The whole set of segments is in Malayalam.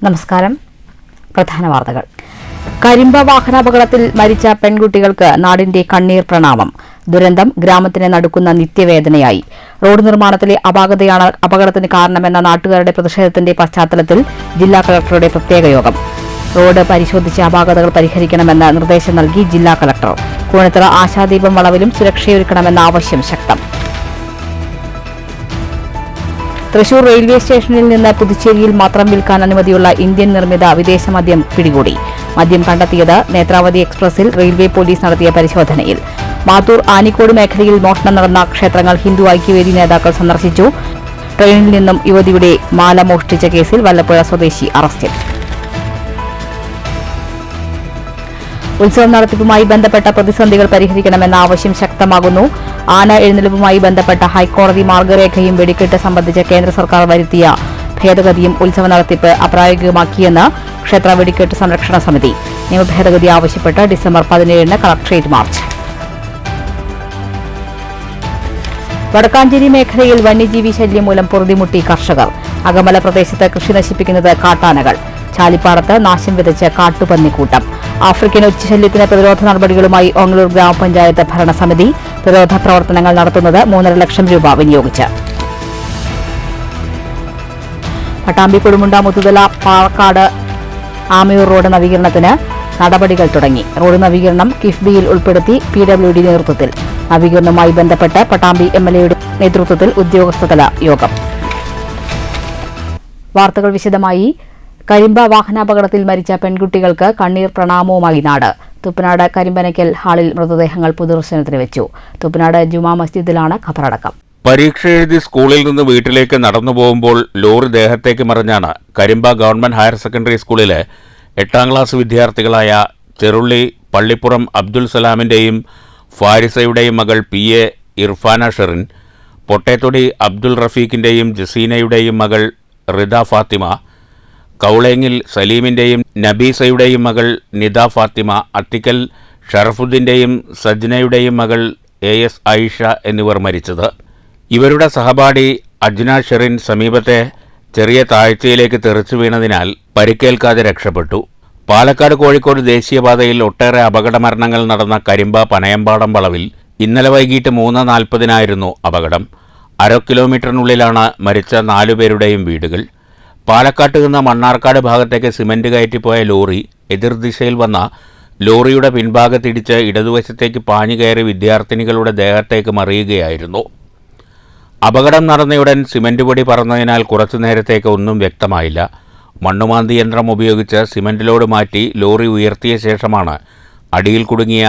നമസ്കാരം. പ്രധാന വാർത്തകൾ. കരിമ്പ വാഹനാപകടത്തിൽ മരിച്ച പെൺകുട്ടികൾക്ക് നാടിന്റെ കണ്ണീർ പ്രണാമം. ദുരന്തം ഗ്രാമത്തിനെ നടുക്കുന്ന നിത്യവേദനയായി. റോഡ് നിർമ്മാണത്തിലെ അപാകതയാണ് അപകടത്തിന് കാരണമെന്ന നാട്ടുകാരുടെ പ്രതിഷേധത്തിന്റെ പശ്ചാത്തലത്തിൽ ജില്ലാ കളക്ടറുടെ പ്രത്യേക യോഗം. റോഡ് പരിശോധിച്ച് അപാകതകൾ പരിഹരിക്കണമെന്ന് നിർദ്ദേശം നൽകി ജില്ലാ കളക്ടർ. കൂണിത്തറ ആശാദീപം വളവിലും സുരക്ഷയൊരുക്കണമെന്ന ആവശ്യം ശക്തം. തൃശൂർ റെയിൽവേ സ്റ്റേഷനിൽ നിന്ന് പുതുച്ചേരിയിൽ മാത്രം വിൽക്കാൻ അനുമതിയുള്ള ഇന്ത്യൻ നിർമ്മിത വിദേശ മദ്യം പിടികൂടി. മദ്യം കണ്ടെത്തിയത് നേത്രാവതി എക്സ്പ്രസിൽ റെയിൽവേ പോലീസ് നടത്തിയ പരിശോധനയിൽ. മാത്തൂർ ആനിക്കോട് മേഖലയിൽ മോഷണം നടന്ന ക്ഷേത്രങ്ങൾ ഹിന്ദു ഐക്യവേദി നേതാക്കൾ സന്ദർശിച്ചു. ട്രെയിനിൽ നിന്നും യുവതിയുടെ മാല മോഷ്ടിച്ച കേസിൽ വല്ലപ്പുഴ സ്വദേശി അറസ്റ്റിൽ. ഉത്സവം നടത്തിപ്പുമായി ബന്ധപ്പെട്ട പ്രതിസന്ധികൾ പരിഹരിക്കണമെന്ന ആവശ്യം ശക്തമാകുന്നു. ആന എഴുന്നള്ളിപ്പുമായി ബന്ധപ്പെട്ട ഹൈക്കോടതി മാർഗരേഖയും വെടിക്കെട്ട് സംബന്ധിച്ച് കേന്ദ്ര സർക്കാർ വരുത്തിയ ഭേദഗതിയും ഉത്സവ നടത്തിപ്പ് അപ്രായോഗികമാക്കിയെന്ന് ക്ഷേത്ര വെടിക്കെട്ട് സംരക്ഷണ സമിതി. നിയമഭേദഗതി ആവശ്യപ്പെട്ട് ഡിസംബർ 17 കളക്ടറേറ്റ് മാർച്ച്. വടക്കാഞ്ചേരി മേഖലയിൽ വന്യജീവി ശല്യം മൂലം പൊറുതിമുട്ടി കർഷകർ. അകമല പ്രദേശത്ത് കൃഷി നശിപ്പിക്കുന്നത് കാട്ടാനകൾ. ചാലിപ്പാടത്ത് നാശം വിതച്ച് കാട്ടുപന്നിക്കൂട്ടം. ആഫ്രിക്കൻ ഒറ്റശല്യത്തിന് പ്രതിരോധ നടപടികളുമായി ഓങ്ങല്ലൂർ ഗ്രാമപഞ്ചായത്ത് ഭരണസമിതി. പ്രതിരോധ പ്രവർത്തനങ്ങൾ നടത്തുന്നത് 3.5 ലക്ഷം രൂപ വിനിയോഗിച്ച്. പട്ടാമ്പി കൊടുമുണ്ട മുത്തുതല പാലക്കാട് ആമയൂർ റോഡ് നവീകരണത്തിന് നടപടികൾ തുടങ്ങി. റോഡ് നവീകരണം കിഫ്ബിയിൽ ഉൾപ്പെടുത്തി PWD നേതൃത്വത്തിൽ. നവീകരണവുമായി ബന്ധപ്പെട്ട് പട്ടാമ്പി MLAയുടെ നേതൃത്വത്തിൽ ഉദ്യോഗസ്ഥതല യോഗം. വാർത്തകൾ വിശദമായി. കരിമ്പ വാഹനാപകടത്തിൽ മരിച്ച പെൺകുട്ടികൾക്ക് കണ്ണീർ പ്രണാമവുമായി നാട്. തുപ്പനാട് കരിമ്പനയ്ക്കൽ ഹാളിൽ മൃതദേഹങ്ങൾ പൊതുദർശനത്തിന് വെച്ചു. തുപ്പനാട് ജുമാ മസ്ജിദിലാണ് ഖബറടക്കം. പരീക്ഷ എഴുതി സ്കൂളിൽ നിന്ന് വീട്ടിലേക്ക് നടന്നു പോകുമ്പോൾ ലോറി ദേഹത്തേക്ക് മറിഞ്ഞാണ് കരിമ്പ ഗവൺമെന്റ് ഹയർ സെക്കൻഡറി സ്കൂളിലെ 8ാം ക്ലാസ് വിദ്യാർത്ഥികളായ ചെറുള്ളി പള്ളിപ്പുറം അബ്ദുൽ സലാമിന്റെയും ഫാരിസയുടെയും മകൾ PA ഇർഫാന ഷെറിൻ, പൊട്ടേത്തൊടി അബ്ദുൽ റഫീഖിന്റെയും ജസീനയുടെയും മകൾ റിദ ഫാത്തിമ, കൗളേങ്ങിൽ സലീമിന്റെയും നബീസയുടെയും മകൾ നിദ ഫാത്തിമ, അത്തിക്കൽ ഷറഫുദ്ദീന്റെയും സജ്നയുടെയും മകൾ AS ആയിഷ എന്നിവർ മരിച്ചത്. ഇവരുടെ സഹപാഠി അജ്ന ഷെറിൻ സമീപത്തെ ചെറിയ താഴ്ചയിലേക്ക് തെറിച്ചു വീണതിനാൽ പരിക്കേൽക്കാതെ രക്ഷപ്പെട്ടു. പാലക്കാട് കോഴിക്കോട് ദേശീയപാതയിൽ ഒട്ടേറെ അപകടമരണങ്ങൾ നടന്ന കരിമ്പ പനയമ്പാടം വളവിൽ ഇന്നലെ വൈകിട്ട് 3:40 അപകടം. 1/2 കിലോമീറ്ററിനുള്ളിലാണ് മരിച്ച 4 പേരുടെയും വീടുകൾ. പാലക്കാട്ട് നിന്ന് മണ്ണാർക്കാട് ഭാഗത്തേക്ക് സിമന്റ് കയറ്റിപ്പോയ ലോറി എതിർദിശയിൽ വന്ന ലോറിയുടെ പിൻഭാഗത്തിടിച്ച് ഇടതുവശത്തേക്ക് പാഞ്ഞുകയറി വിദ്യാർത്ഥിനികളുടെ ദേഹത്തേക്ക് മറിയുകയായിരുന്നു. അപകടം നടന്നയുടൻ സിമന്റ് പൊടി പറന്നതിനാൽ കുറച്ചു നേരത്തേക്ക് ഒന്നും വ്യക്തമായില്ല. മണ്ണുമാന്തി യന്ത്രം ഉപയോഗിച്ച് സിമന്റ് ലോഡ് മാറ്റി ലോറി ഉയർത്തിയ ശേഷമാണ് അടിയിൽ കുടുങ്ങിയ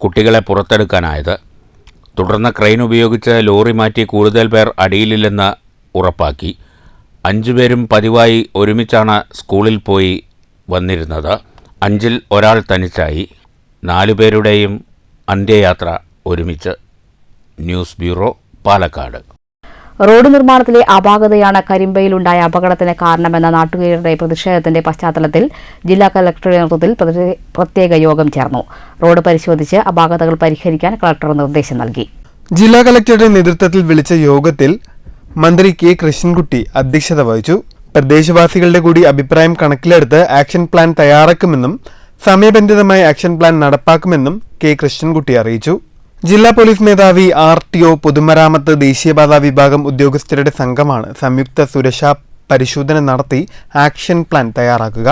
കുട്ടികളെ പുറത്തെടുക്കാനായത്. തുടർന്ന് ക്രെയിൻ ഉപയോഗിച്ച് ലോറി മാറ്റി കൂടുതൽ പേർ അടിയിലില്ലെന്ന് ഉറപ്പാക്കി. 5 പേരും പതിവായി ഒരുമിച്ചാണ് സ്കൂളിൽ പോയി വന്നിരുന്നത്. 5-ൽ ഒരാൾ തനിച്ചായി. 4 പേരുടെയും അന്ത്യയാത്ര ഒരുമിച്ച്. News bureau, Palakkad. റോഡ് നിർമ്മാണത്തിലെ അപാകതയാണ് കരിമ്പയിലുണ്ടായ അപകടത്തിന് കാരണമെന്ന നാട്ടുകാരുടെ പ്രതിഷേധത്തിന്റെ പശ്ചാത്തലത്തിൽ ജില്ലാ കളക്ടറുടെ നേതൃത്വത്തിൽ പ്രത്യേക യോഗം ചേർന്നു. റോഡ് പരിശോധിച്ച് അപാകതകൾ പരിഹരിക്കാൻ കളക്ടർ നിർദ്ദേശം നൽകി. ജില്ലാ കളക്ടറുടെ നേതൃത്വത്തിൽ വിളിച്ച യോഗത്തിൽ മന്ത്രി K. കൃഷ്ണൻകുട്ടി അധ്യക്ഷത വഹിച്ചു. പ്രദേശവാസികളുടെ കൂടി അഭിപ്രായം കണക്കിലെടുത്ത് ആക്ഷൻ പ്ലാൻ തയ്യാറാക്കുമെന്നും സമയബന്ധിതമായി ആക്ഷൻ പ്ലാൻ നടപ്പാക്കുമെന്നും K. കൃഷ്ണൻകുട്ടി അറിയിച്ചു. ജില്ലാ പോലീസ് മേധാവി, RTO, പൊതുമരാമത്ത്, ദേശീയപാതാ വിഭാഗം ഉദ്യോഗസ്ഥരുടെ സംഘമാണ് സംയുക്ത സുരക്ഷാ പരിശോധന നടത്തി ആക്ഷൻ പ്ലാൻ തയ്യാറാക്കുക.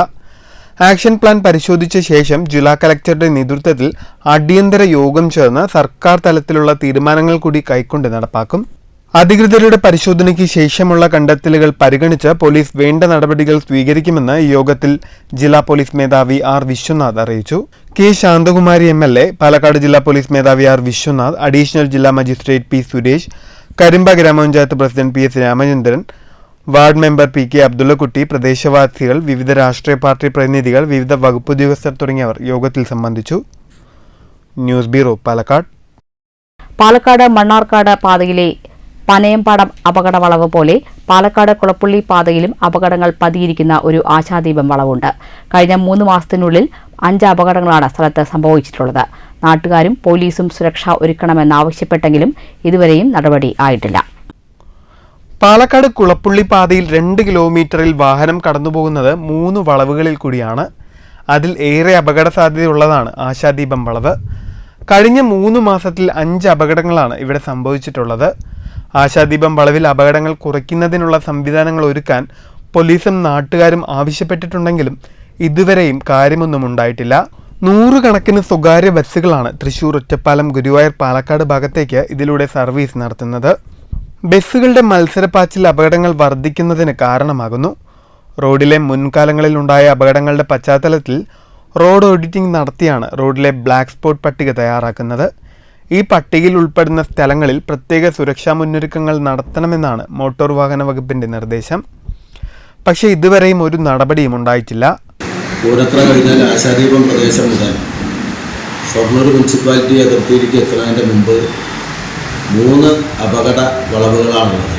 ആക്ഷൻ പ്ലാൻ പരിശോധിച്ച ശേഷം ജില്ലാ കളക്ടറുടെ നേതൃത്വത്തിൽ അടിയന്തര യോഗം ചേർന്ന് സർക്കാർ തലത്തിലുള്ള തീരുമാനങ്ങൾ കൂടി കൈക്കൊണ്ട് നടപ്പാക്കും. അധികൃതരുടെ പരിശോധനയ്ക്ക് ശേഷമുള്ള കണ്ടെത്തലുകൾ പരിഗണിച്ച് പോലീസ് വേണ്ട നടപടികൾ സ്വീകരിക്കുമെന്ന് യോഗത്തിൽ ജില്ലാ പോലീസ് മേധാവി R. വിശ്വനാഥ് അറിയിച്ചു. K. ശാന്തകുമാരി MLA, പാലക്കാട് ജില്ലാ പോലീസ് മേധാവി R. വിശ്വനാഥ്, അഡീഷണൽ ജില്ലാ മജിസ്ട്രേറ്റ് P. സുരേഷ്, കരിമ്പ ഗ്രാമപഞ്ചായത്ത് president PS Ramachandran, ward member PK Abdullakutty, പ്രദേശവാസികൾ, വിവിധ രാഷ്ട്രീയ പാർട്ടി പ്രതിനിധികൾ, വിവിധ വകുപ്പ് ഉദ്യോഗസ്ഥർ തുടങ്ങിയവർ യോഗത്തിൽ സംബന്ധിച്ചു. News bureau, Palakkad. പാലക്കാട് മണ്ണാർക്കാട് പാതയിലെ പനയമ്പാടം അപകട വളവ് പോലെ പാലക്കാട് കുളപ്പുള്ളി പാതയിലും അപകടങ്ങൾ പതിയിരിക്കുന്ന ഒരു ആശാദീപം വളവുണ്ട്. കഴിഞ്ഞ 3 മാസത്തിനുള്ളിൽ 5 അപകടങ്ങളാണ് സ്ഥലത്ത് സംഭവിച്ചിട്ടുള്ളത്. നാട്ടുകാരും പോലീസും സുരക്ഷ ഒരുക്കണമെന്നാവശ്യപ്പെട്ടെങ്കിലും ഇതുവരെയും നടപടി ആയിട്ടില്ല. പാലക്കാട് കുളപ്പുള്ളി പാതയിൽ 2 കിലോമീറ്ററിൽ വാഹനം കടന്നുപോകുന്നത് 3 വളവുകളിൽ കൂടിയാണ്. അതിൽ ഏറെ അപകട സാധ്യതയുള്ളതാണ് ആശാദീപം വളവ്. കഴിഞ്ഞ 3 മാസത്തിൽ 5 അപകടങ്ങളാണ് ഇവിടെ സംഭവിച്ചിട്ടുള്ളത്. ആശാദീപം വളവിൽ അപകടങ്ങൾ കുറയ്ക്കുന്നതിനുള്ള സംവിധാനങ്ങൾ ഒരുക്കാൻ പോലീസും നാട്ടുകാരും ആവശ്യപ്പെട്ടിട്ടുണ്ടെങ്കിലും ഇതുവരെയും കാര്യമൊന്നും ഉണ്ടായിട്ടില്ല. 100 കണക്കിന് സ്വകാര്യ ബസ്സുകളാണ് തൃശൂർ, ഒറ്റപ്പാലം, ഗുരുവായൂർ, പാലക്കാട് ഭാഗത്തേക്ക് ഇതിലൂടെ സർവീസ് നടത്തുന്നത്. ബസ്സുകളുടെ മത്സരപ്പാച്ചിൽ അപകടങ്ങൾ വർദ്ധിക്കുന്നതിന് കാരണമാകുന്നു. റോഡിലെ മുൻകാലങ്ങളിലുണ്ടായ അപകടങ്ങളുടെ പശ്ചാത്തലത്തിൽ റോഡ് ഓഡിറ്റിംഗ് നടത്തിയാണ് റോഡിലെ ബ്ലാക്ക് സ്പോട്ട് പട്ടിക തയ്യാറാക്കുന്നത്. ഈ പട്ടികയിൽ ഉൾപ്പെടുന്ന സ്ഥലങ്ങളിൽ പ്രത്യേക സുരക്ഷാ മുന്നൊരുക്കങ്ങൾ നടത്തണമെന്നാണ് മോട്ടോർ വാഹന വകുപ്പിന്റെ നിർദ്ദേശം. പക്ഷേ ഇതുവരെയും ഒരു നടപടിയും ഉണ്ടായിട്ടില്ല. പൂരത്ര കഴിഞ്ഞാൽ ആശാദീപം പ്രദേശം മുതൽ ഷൊർണൂർ മുനിസിപ്പാലിറ്റി അതിർത്തിയിലേക്ക് എത്തുന്നതിൻ്റെ മുമ്പ് 3 അപകട വളവുകളാണുള്ളത്.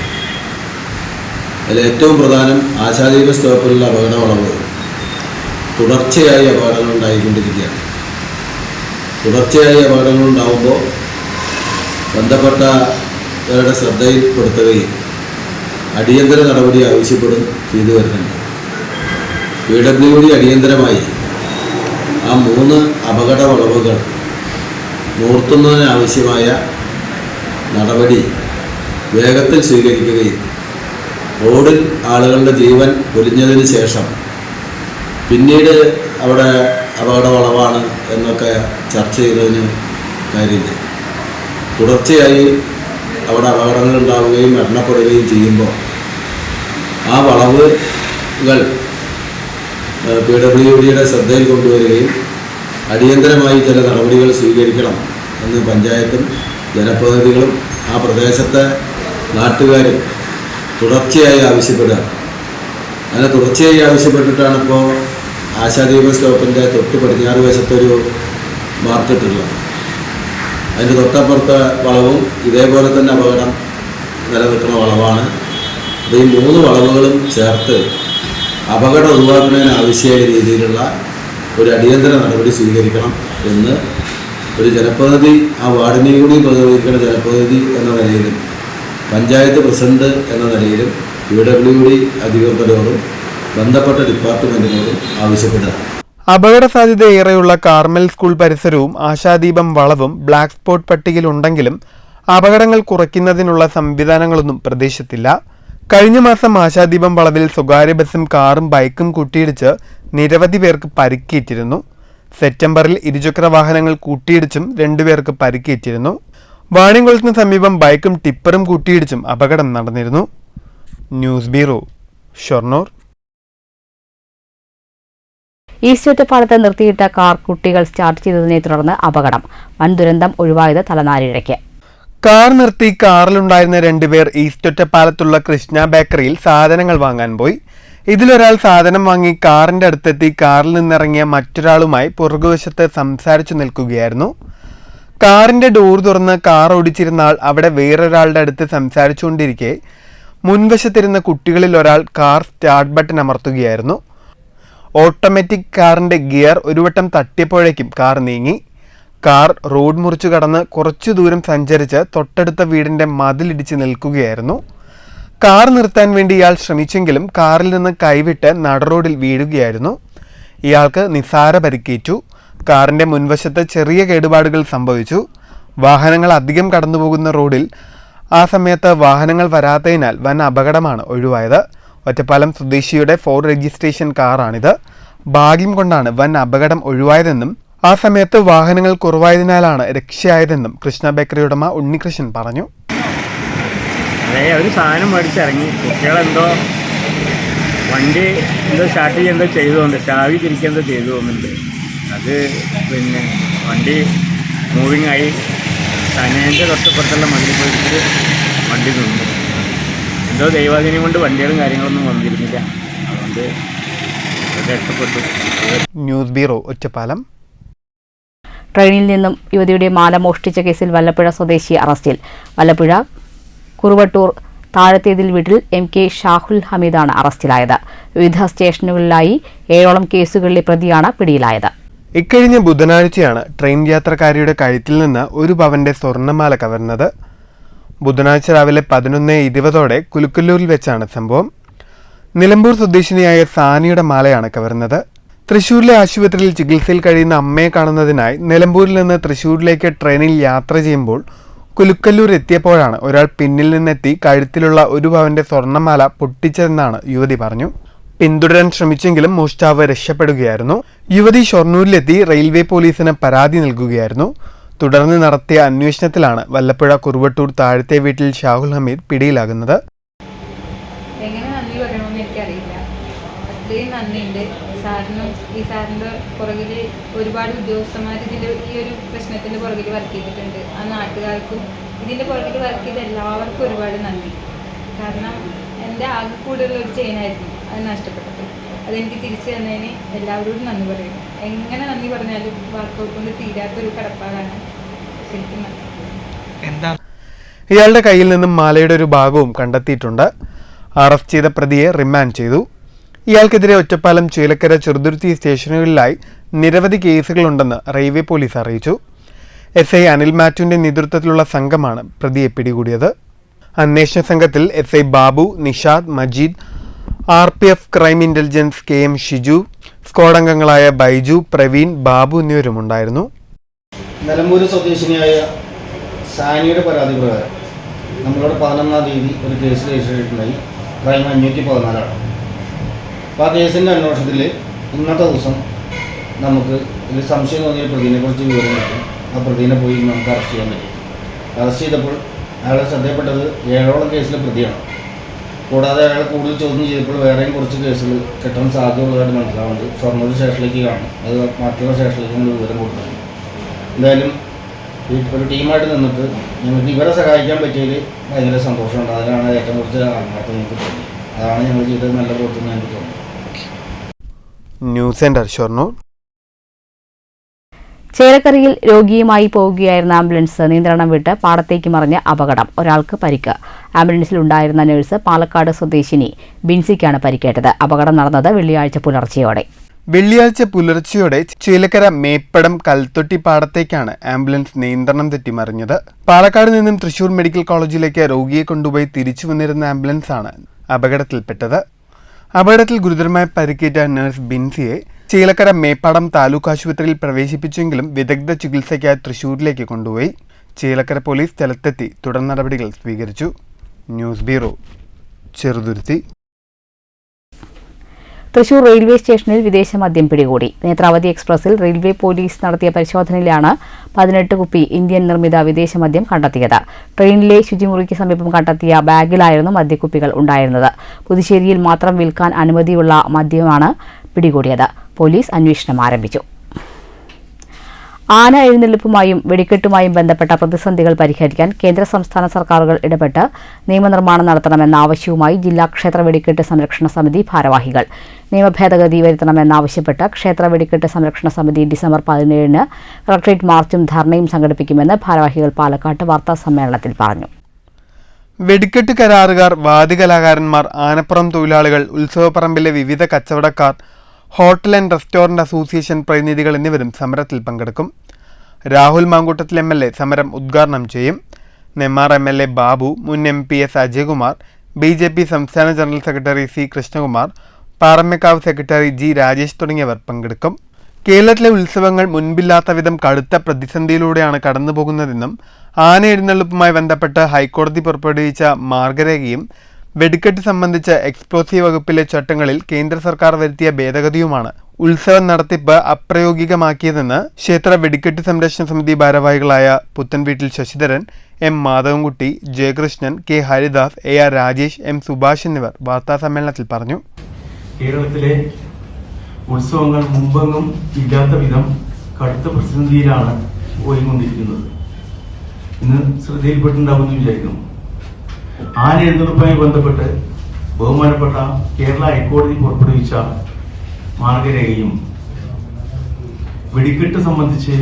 അതിൽ ഏറ്റവും പ്രധാനം ആശാദീപ സ്റ്റോപ്പിലുള്ള അപകട വളവ്. തുടർച്ചയായി അപകടങ്ങൾ ഉണ്ടായിക്കൊണ്ടിരിക്കുകയാണ്. തുടർച്ചയായി അപകടങ്ങൾ ഉണ്ടാകുമ്പോൾ ബന്ധപ്പെട്ടവരുടെ ശ്രദ്ധയിൽപ്പെടുത്തുകയും അടിയന്തര നടപടി ആവശ്യപ്പെടും ചെയ്തു വരുന്നുണ്ട്. PWD അടിയന്തരമായി ആ 3 അപകട വളവുകൾ നിർത്തുന്നതിനാവശ്യമായ നടപടി വേഗത്തിൽ സ്വീകരിക്കുകയും റോഡിൽ ആളുകളുടെ ജീവൻ പൊലിഞ്ഞതിന് ശേഷം പിന്നീട് അവിടെ അപകട വളവാണ് എന്നൊക്കെ ചർച്ച ചെയ്തതിന് കാര്യമില്ല. തുടർച്ചയായി അവിടെ അപകടങ്ങൾ ഉണ്ടാവുകയും മരണപ്പെടുകയും ചെയ്യുമ്പോൾ ആ വളവുകൾ PWDയുടെ ശ്രദ്ധയിൽ കൊണ്ടുവരികയും അടിയന്തരമായി ചില നടപടികൾ സ്വീകരിക്കണം എന്ന് പഞ്ചായത്തും ജനപ്രതിനിധികളും ആ പ്രദേശത്തെ നാട്ടുകാരും തുടർച്ചയായി ആവശ്യപ്പെടുകയാണ്. അങ്ങനെ തുടർച്ചയായി ആവശ്യപ്പെട്ടിട്ടാണ് ഇപ്പോൾ ആശാദീപ സ്റ്റോപ്പിൻ്റെ തൊട്ട് പടിഞ്ഞാറ് വശത്തൊരു മാർക്കറ്റുള്ളത്. അതിൻ്റെ തൊട്ടപ്പുറത്തെ വളവും ഇതേപോലെ തന്നെ അപകടം നിലനിൽക്കുന്ന വളവാണ്. അപ്പോൾ ഈ 3 വളവുകളും ചേർത്ത് അപകടം ഒഴിവാക്കുന്നതിന് ആവശ്യമായ രീതിയിലുള്ള ഒരു അടിയന്തര നടപടി സ്വീകരിക്കണം എന്ന് ഒരു ജനപ്രതിനിധി, ആ വാർഡിനെയും കൂടി പ്രതിനിധീകരിക്കുന്ന ജനപ്രതിനിധി എന്ന നിലയിലും പഞ്ചായത്ത് പ്രസിഡന്റ് എന്ന നിലയിലും PWD അധികൃതരോടും ബന്ധപ്പെട്ട ഡിപ്പാർട്ട്മെന്റിനോടും ആവശ്യപ്പെടുക. അപകട സാധ്യത ഏറെയുള്ള കാർമൽ സ്കൂൾ പരിസരവും ആശാദീപം വളവും ബ്ലാക്ക് സ്പോട്ട് പട്ടികയിലുണ്ടെങ്കിലും അപകടങ്ങൾ കുറയ്ക്കുന്നതിനുള്ള സംവിധാനങ്ങളൊന്നും പ്രദേശത്തില്ല. കഴിഞ്ഞ മാസം ആശാദീപം വളവിൽ സ്വകാര്യ ബസ്സും കാറും ബൈക്കും കൂട്ടിയിടിച്ച് നിരവധി പേർക്ക് പരിക്കേറ്റിരുന്നു. സെപ്റ്റംബറിൽ ഇരുചക്ര വാഹനങ്ങൾ കൂട്ടിയിടിച്ചും 2 പേർക്ക് പരിക്കേറ്റിരുന്നു. വാണിയംകുളത്തിന് സമീപം ബൈക്കും ടിപ്പറും കൂട്ടിയിടിച്ചും അപകടം നടന്നിരുന്നു. News bureau, Shoranur. ഈസ്റ്റ് ഒറ്റപ്പാലത്ത് നിർത്തിയിട്ട കാർ കുട്ടികൾ സ്റ്റാർട്ട് ചെയ്തതിനെ തുടർന്ന് അപകടം. വൻ ദുരന്തം ഒഴിവായത് തലനാരിഴയ്ക്ക്. കാർ നിർത്തി കാറിലുണ്ടായിരുന്ന 2 പേർ ഈസ്റ്റ് ഒറ്റപ്പാലത്തുള്ള കൃഷ്ണ ബേക്കറിയിൽ സാധനങ്ങൾ വാങ്ങാൻ പോയി. ഇതിലൊരാൾ സാധനം വാങ്ങി കാറിന്റെ അടുത്തെത്തി കാറിൽ നിന്നിറങ്ങിയ മറ്റൊരാളുമായി പുറകുവശത്ത് സംസാരിച്ചു നിൽക്കുകയായിരുന്നു. കാറിന്റെ ഡോർ തുറന്ന് കാർ ഓടിച്ചിരുന്ന ആൾ അവിടെ വേറൊരാളുടെ അടുത്ത് സംസാരിച്ചുകൊണ്ടിരിക്കെ മുൻവശത്തിരുന്ന കുട്ടികളിൽ ഒരാൾ കാർ സ്റ്റാർട്ട് ബട്ടൺ അമർത്തുകയായിരുന്നു. ഓട്ടോമാറ്റിക് കാറിന്റെ ഗിയർ ഒരു വട്ടം തട്ടിയപ്പോഴേക്കും കാർ നീങ്ങി. കാർ റോഡ് മുറിച്ചു കടന്ന് കുറച്ചു ദൂരം സഞ്ചരിച്ച് തൊട്ടടുത്ത വീടിന്റെ മതിലിടിച്ച് നിൽക്കുകയായിരുന്നു. കാർ നിർത്താൻ വേണ്ടി ഇയാൾ ശ്രമിച്ചെങ്കിലും കാറിൽ നിന്ന് കൈവിട്ട് നടുറോഡിൽ വീഴുകയായിരുന്നു. ഇയാൾക്ക് നിസ്സാര പരിക്കേറ്റു. കാറിന്റെ മുൻവശത്ത് ചെറിയ കേടുപാടുകൾ സംഭവിച്ചു. വാഹനങ്ങൾ അധികം കടന്നുപോകുന്ന റോഡിൽ ആ സമയത്ത് വാഹനങ്ങൾ വരാത്തതിനാൽ വൻ അപകടമാണ് ഒഴിവായത്. ഒറ്റപ്പാലം സ്വദേശിയുടെ 4 രജിസ്ട്രേഷൻ കാറാണിത്. ഭാഗ്യം കൊണ്ടാണ് വൻ അപകടം ഒഴിവായതെന്നും ആ സമയത്ത് വാഹനങ്ങൾ കുറവായതിനാലാണ് രക്ഷയായതെന്നും കൃഷ്ണ ബേക്കറി ഉടമ ഉണ്ണികൃഷ്ണൻ പറഞ്ഞു. ഒരു സാധനം മേടിച്ചിറങ്ങി, കുട്ടികളെന്തോ വണ്ടി എന്തോ സ്റ്റാർട്ട് ചെയ്യുന്നതോ ചെയ്തുകൊണ്ട് ചാവി തിരിക്കുന്നതോ ചെയ്തു പോകുന്നുണ്ട്. അത് പിന്നെ വണ്ടി മൂവിങ് ആയി തനേൻ്റെ തൊട്ടപ്പുറത്തുള്ള മണ്ണിൽ പോയിട്ട് വണ്ടി നിന്നു. എന്തോ ദൈവാധീനം കൊണ്ട് വണ്ടികളും കാര്യങ്ങളൊന്നും വന്നിരുന്നില്ല. അതുകൊണ്ട് രക്ഷപ്പെട്ടു. News bureau, Ottapalam. ട്രെയിനിൽ നിന്നും യുവതിയുടെ മാല മോഷ്ടിച്ച കേസിൽ വല്ലപ്പുഴ സ്വദേശി അറസ്റ്റിൽ. വല്ലപ്പുഴ കുറുവട്ടൂർ താഴത്തേതിൽ വീട്ടിൽ MK ഷാഹുൽ ഹമീദാണ് അറസ്റ്റിലായത്. വിവിധ സ്റ്റേഷനുകളിലായി 7ഓളം കേസുകളിലെ പ്രതിയാണ് പിടിയിലായത്. ഇക്കഴിഞ്ഞ ബുധനാഴ്ചയാണ് ട്രെയിൻ യാത്രക്കാരിയുടെ കഴുത്തിൽ നിന്ന് 1 പവന്റെ സ്വർണ്ണമാല കവർന്നത്. ബുധനാഴ്ച രാവിലെ 11:20 കുലുക്കല്ലൂരിൽ വെച്ചാണ് സംഭവം. നിലമ്പൂർ സ്വദേശിനിയായ സാനിയുടെ മാലയാണ് കവർന്നത്. തൃശൂരിലെ ആശുപത്രിയിൽ ചികിത്സയിൽ കഴിയുന്ന അമ്മയെ കാണുന്നതിനായി നിലമ്പൂരിൽ നിന്ന് തൃശൂരിലേക്ക് ട്രെയിനിൽ യാത്ര ചെയ്യുമ്പോൾ കുലുക്കല്ലൂർ എത്തിയപ്പോഴാണ് ഒരാൾ പിന്നിൽ നിന്നെത്തി കഴുത്തിലുള്ള 1 പവന്റെ സ്വർണ്ണമാല പൊട്ടിച്ചതെന്നാണ് യുവതി പറഞ്ഞു. പിന്തുടരാൻ ശ്രമിച്ചെങ്കിലും മോഷ്ടാവ് രക്ഷപ്പെടുകയായിരുന്നു. യുവതി ഷൊർണൂരിലെത്തി റെയിൽവേ പോലീസിന് പരാതി നൽകുകയായിരുന്നു. തുടർന്ന് നടത്തിയ അന്വേഷണത്തിലാണ് വല്ലപ്പുഴ കുറുവട്ടൂർ താഴത്തെ വീട്ടിൽ ഷാഹുൽ ഹമീദ് പിടിയിലാകുന്നത്. എങ്ങനെ നന്ദി പറയണമെന്ന് എനിക്കറിയില്ല. അത്രയും നന്ദിയുണ്ട് സാറിനും. ഈ സാറിൻ്റെ പുറകിൽ ഒരുപാട് ഉദ്യോഗസ്ഥന്മാർ ഈ ഒരു പ്രശ്നത്തിൻ്റെ പുറകിൽ വർക്ക് ചെയ്തിട്ടുണ്ട്. ആ നാട്ടുകാർക്കും ഇതിൻ്റെ പുറകിൽ വർക്ക് ചെയ്ത എല്ലാവർക്കും ഒരുപാട് നന്ദി. കാരണം എൻ്റെ ആകെ കൂടുതലുള്ള ഒരു ചെയിനായിരുന്നു അത് നഷ്ടപ്പെട്ടത്. അതെനിക്ക് തിരിച്ചു തന്നതിന് എല്ലാവരോടും നന്ദി പറയുന്നു. എങ്ങനെ നന്ദി പറഞ്ഞാലും വാക്കുകൾ കൊണ്ട് തീരാത്തൊരു കടപ്പാടാണ്. ശരിക്കും നന്ദി. ഇയാളുടെ കയ്യിൽ നിന്നും മാലയുടെ ഒരു ഭാഗവും കണ്ടെത്തിയിട്ടുണ്ട്. അറസ്റ്റ് ചെയ്ത പ്രതിയെ റിമാൻഡ് ചെയ്തു. ഇയാൾക്കെതിരെ ഒറ്റപ്പാലം, ചേലക്കര, ചെറുതുരുത്തി സ്റ്റേഷനുകളിലായി നിരവധി കേസുകളുണ്ടെന്ന് റെയിൽവേ പോലീസ് അറിയിച്ചു. SI അനിൽ മാറ്റുവിന്റെ നേതൃത്വത്തിലുള്ള സംഘമാണ് പ്രതിയെ പിടികൂടിയത്. അന്വേഷണ സംഘത്തിൽ SI Babu, Nishad, Majeed, RPF crime intelligence KM Shiju, squad അംഗങ്ങളായ ബൈജു, പ്രവീൺ, ബാബു എന്നിവരുമുണ്ടായിരുന്നു. നിലമ്പൂർ സ്വദേശിനിയായ സാനിയുടെ പരാതി പ്രകാരം നമ്മളോട് 11-ാം തീയതി ഒരു കേസ് രജിസ്റ്റർ ചെയ്തിട്ടുണ്ടായി. ക്രൈം 514. അപ്പോൾ ആ കേസിൻ്റെ അന്വേഷണത്തിൽ ഇന്നത്തെ ദിവസം നമുക്ക് ഇതിൽ സംശയം തോന്നിയ പ്രതിനെക്കുറിച്ച് വിവരം കിട്ടും. ആ പ്രതിനെ പോയി നമുക്ക് അറസ്റ്റ് ചെയ്യാൻ പറ്റും. അറസ്റ്റ് ചെയ്തപ്പോൾ അയാളെ ശ്രദ്ധയപ്പെട്ടത് 7ഓളം കേസിലെ പ്രതിയാണ്. കൂടാതെ അയാളെ കൂടുതൽ ചോദ്യം ചെയ്തപ്പോൾ വേറെയും കുറച്ച് കേസുകൾ കിട്ടാൻ സാധ്യതയുള്ളതായിട്ട് മനസ്സിലാവുന്നത് ഷൊർണൂർ സ്റ്റേഷനിലേക്ക് കാണും. അത് മറ്റുള്ള സ്റ്റേഷനിലേക്ക് നമ്മൾ വിവരം കൊടുക്കണം. എന്തായാലും ഒരു ടീമായിട്ട് നിന്നിട്ട് ഞങ്ങൾക്ക് ഇവരെ സഹായിക്കാൻ പറ്റിയതിൽ ഭയങ്കര സന്തോഷമുണ്ട്. അതിലാണ് ഏറ്റവും കുറച്ച് ആത്മാർത്ഥം ഞങ്ങൾക്ക് തോന്നി. അതാണ് ഞങ്ങൾ ചെയ്തത് നല്ല പ്രവർത്തനം എനിക്ക് തോന്നി. News centre Shoranur. ചേലക്കരയിൽ രോഗിയുമായി പോവുകയായിരുന്ന ആംബുലൻസ് നിയന്ത്രണം വിട്ട് പാടത്തേക്ക് മറിഞ്ഞ അപകടം. ഒരാൾക്ക് പരിക്ക്. ആംബുലൻസിലുണ്ടായിരുന്ന നഴ്സ് പാലക്കാട് സ്വദേശിനി ബിൻസിക്കാണ് പരിക്കേറ്റത്. അപകടം നടന്നത് വെള്ളിയാഴ്ച പുലർച്ചെയോടെ ചേലക്കര മേപ്പടം കൽത്തൊട്ടി പാടത്തേക്കാണ് ആംബുലൻസ് നിയന്ത്രണം തെറ്റി മറിഞ്ഞത്. പാലക്കാട് നിന്നും തൃശൂർ മെഡിക്കൽ കോളേജിലേക്ക് രോഗിയെ കൊണ്ടുപോയി തിരിച്ചു വന്നിരുന്ന ആംബുലൻസാണ് അപകടത്തിൽപ്പെട്ടത്. അപകടത്തിൽ ഗുരുതരമായി പരിക്കേറ്റ നഴ്സ് ബിൻസിയെ ചേലക്കര മേപ്പാടം താലൂക്ക് ആശുപത്രിയിൽ പ്രവേശിപ്പിച്ചെങ്കിലും വിദഗ്ധ ചികിത്സയ്ക്കായി തൃശൂരിലേക്ക് കൊണ്ടുപോയി. ചേലക്കര പോലീസ് സ്ഥലത്തെത്തി തുടർ നടപടികൾ സ്വീകരിച്ചു. News bureau, Cheruthuruthy. Thrissur railway സ്റ്റേഷനിൽ വിദേശ മദ്യം പിടികൂടി. നേത്രാവതി എക്സ്പ്രസിൽ റെയിൽവേ പോലീസ് നടത്തിയ പരിശോധനയിലാണ് 18 കുപ്പി ഇന്ത്യൻ നിർമ്മിത വിദേശ മദ്യം കണ്ടെത്തിയത്. ട്രെയിനിലെ ശുചിമുറിക്ക് സമീപം കണ്ടെത്തിയ ബാഗിലായിരുന്നു മദ്യക്കുപ്പികൾ ഉണ്ടായിരുന്നത്. പുതുശ്ശേരിയിൽ മാത്രം വിൽക്കാൻ അനുമതിയുള്ള മദ്യമാണ് പിടികൂടിയത്. പോലീസ് അന്വേഷണം ആരംഭിച്ചു. ആന എഴുന്നള്ളിപ്പുമായും വെടിക്കെട്ടുമായും ബന്ധപ്പെട്ട പ്രതിസന്ധികൾ പരിഹരിക്കാൻ കേന്ദ്ര സംസ്ഥാന സർക്കാരുകൾ ഇടപെട്ട് നിയമനിർമ്മാണം നടത്തണമെന്ന ആവശ്യവുമായി ജില്ലാ ക്ഷേത്ര വെടിക്കെട്ട് സംരക്ഷണ സമിതി ഭാരവാഹികൾ. നിയമഭേദഗതി വരുത്തണമെന്നാവശ്യപ്പെട്ട് ക്ഷേത്ര വെടിക്കെട്ട് സംരക്ഷണ സമിതി ഡിസംബർ 17-ന് കളക്ടറേറ്റ് മാർച്ചും ധർണയും സംഘടിപ്പിക്കുമെന്ന് ഭാരവാഹികൾ പാലക്കാട്ട് വാർത്താസമ്മേളനത്തിൽ പറഞ്ഞു. വെടിക്കെട്ട് കരാറുകാർ, വാദ്യകലാകാരന്മാർ, ആനപ്പുറം തൊഴിലാളികൾ, ഉത്സവപ്പറമ്പിലെ വിവിധ കച്ചവടക്കാർ, ഹോട്ടൽ ആൻഡ് റെസ്റ്റോറന്റ് അസോസിയേഷൻ പ്രതിനിധികൾ എന്നിവരും സമരത്തിൽ പങ്കെടുക്കും. രാഹുൽ മാങ്കൂട്ടത്തിൽ MLA സമരം ഉദ്ഘാടനം ചെയ്യും. നെന്മാർ MLA ബാബു, മുൻ MP S അജയകുമാർ, BJP സംസ്ഥാന general secretary C Krishnakumar, Parammakkavu secretary G Rajesh തുടങ്ങിയവർ പങ്കെടുക്കും. കേരളത്തിലെ ഉത്സവങ്ങൾ മുൻപില്ലാത്ത വിധം കടുത്ത പ്രതിസന്ധിയിലൂടെയാണ് കടന്നുപോകുന്നതെന്നും ആന എഴുന്നള്ളിപ്പുമായി ബന്ധപ്പെട്ട് ഹൈക്കോടതി പുറപ്പെടുവിച്ച മാർഗരേഖയും വെടിക്കെട്ട് സംബന്ധിച്ച എക്സ്പ്ലോസീവ് വകുപ്പിലെ ചട്ടങ്ങളിൽ കേന്ദ്ര സർക്കാർ വരുത്തിയ ഭേദഗതിയുമാണ് ഉത്സവ നടത്തിപ്പ് അപ്രായോഗികമാക്കിയതെന്ന് ക്ഷേത്ര വെടിക്കെട്ട് സംരക്ഷണ സമിതി ഭാരവാഹികളായ പുത്തൻവീട്ടിൽ Sasidharan, M Madhavankutty, Jayakrishnan, K Haridas, AR Rajesh, M Subhash എന്നിവർ വാർത്താസമ്മേളനത്തിൽ പറഞ്ഞു. കേരളത്തിലെ ഉത്സവങ്ങൾ മുമ്പെങ്ങും ഇല്ലാത്ത വിധം കടുത്ത പ്രതിസന്ധിയിലാണ് പോയിക്കൊണ്ടിരിക്കുന്നത്. ഇന്ന് ശ്രദ്ധയിൽപ്പെട്ടുണ്ടാവുമെന്ന് വിചാരിക്കുന്നു. ആന എഴുന്നള്ളിപ്പുമായി ബന്ധപ്പെട്ട് ബഹുമാനപ്പെട്ട കേരള ഹൈക്കോടതി പുറപ്പെടുവിച്ച മാർഗരേഖയും വെടിക്കെട്ട് സംബന്ധിച്ച്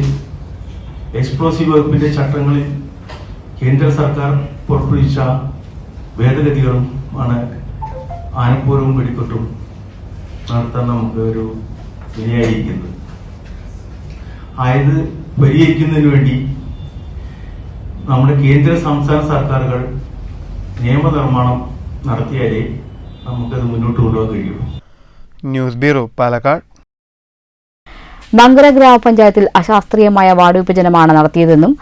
എക്സ്പ്ലോസീവ് വകുപ്പിന്റെ ചട്ടങ്ങളിൽ കേന്ദ്ര സർക്കാർ പുറപ്പെടുവിച്ച ഭേദഗതികളും ആണ് ആനപ്പൂരവും വെടിക്കെട്ടും നടത്താൻ നമുക്ക് ഒരു വിനയായിരിക്കുന്നത്. ആയത് പരിഹരിക്കുന്നതിന് വേണ്ടി നമ്മുടെ കേന്ദ്ര സംസ്ഥാന സർക്കാരുകൾ നിയമനിർമ്മാണം നടത്തിയാലേ നമുക്കത് മുന്നോട്ട് കൊണ്ടുപോകാൻ കഴിയുള്ളൂ. News bureau, Palakkad. മങ്കര ഗ്രാമപഞ്ചായത്തിൽ അശാസ്ത്രീയമായ വാർഡ് വിഭജനമാണ് നടത്തിയതെന്നും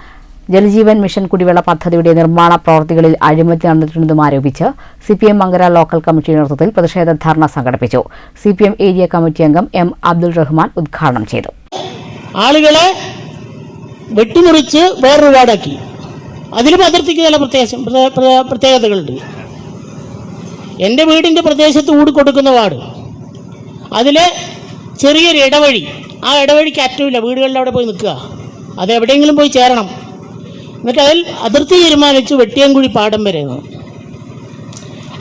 ജലജീവൻ മിഷൻ കുടിവെള്ള പദ്ധതിയുടെ നിർമ്മാണ പ്രവൃത്തികളിൽ അഴിമതി നടന്നിട്ടുണ്ടെന്നും ആരോപിച്ച് സിപിഎം മങ്കര ലോക്കൽ കമ്മിറ്റിയുടെ നേതൃത്വത്തിൽ പ്രതിഷേധ ധർണ സംഘടിപ്പിച്ചു. സിപിഎം ഏരിയ കമ്മിറ്റി അംഗം എം അബ്ദുൾ റഹ്മാൻ ഉദ്ഘാടനം ചെയ്തു. ആളുകളെ വെട്ടിമുറിച്ച് വേറൊരു വാർഡാക്കി. അതിലും അതിർത്തിക്ക് ചില പ്രത്യേകതകളുണ്ട്. എൻ്റെ വീടിൻ്റെ പ്രദേശത്ത് കൊടുക്കുന്ന വാർഡ്, അതിലെ ചെറിയൊരു ഇടവഴി, ആ ഇടവഴിക്ക് അറ്റമില്ല, വീടുകളിൽ അവിടെ പോയി നിൽക്കുക, അത് എവിടെയെങ്കിലും പോയി ചേരണം. എന്നിട്ട് അതിൽ അതിർത്തി തീരുമാനിച്ച് വെട്ടിയൻകുഴി പാടം വരെ.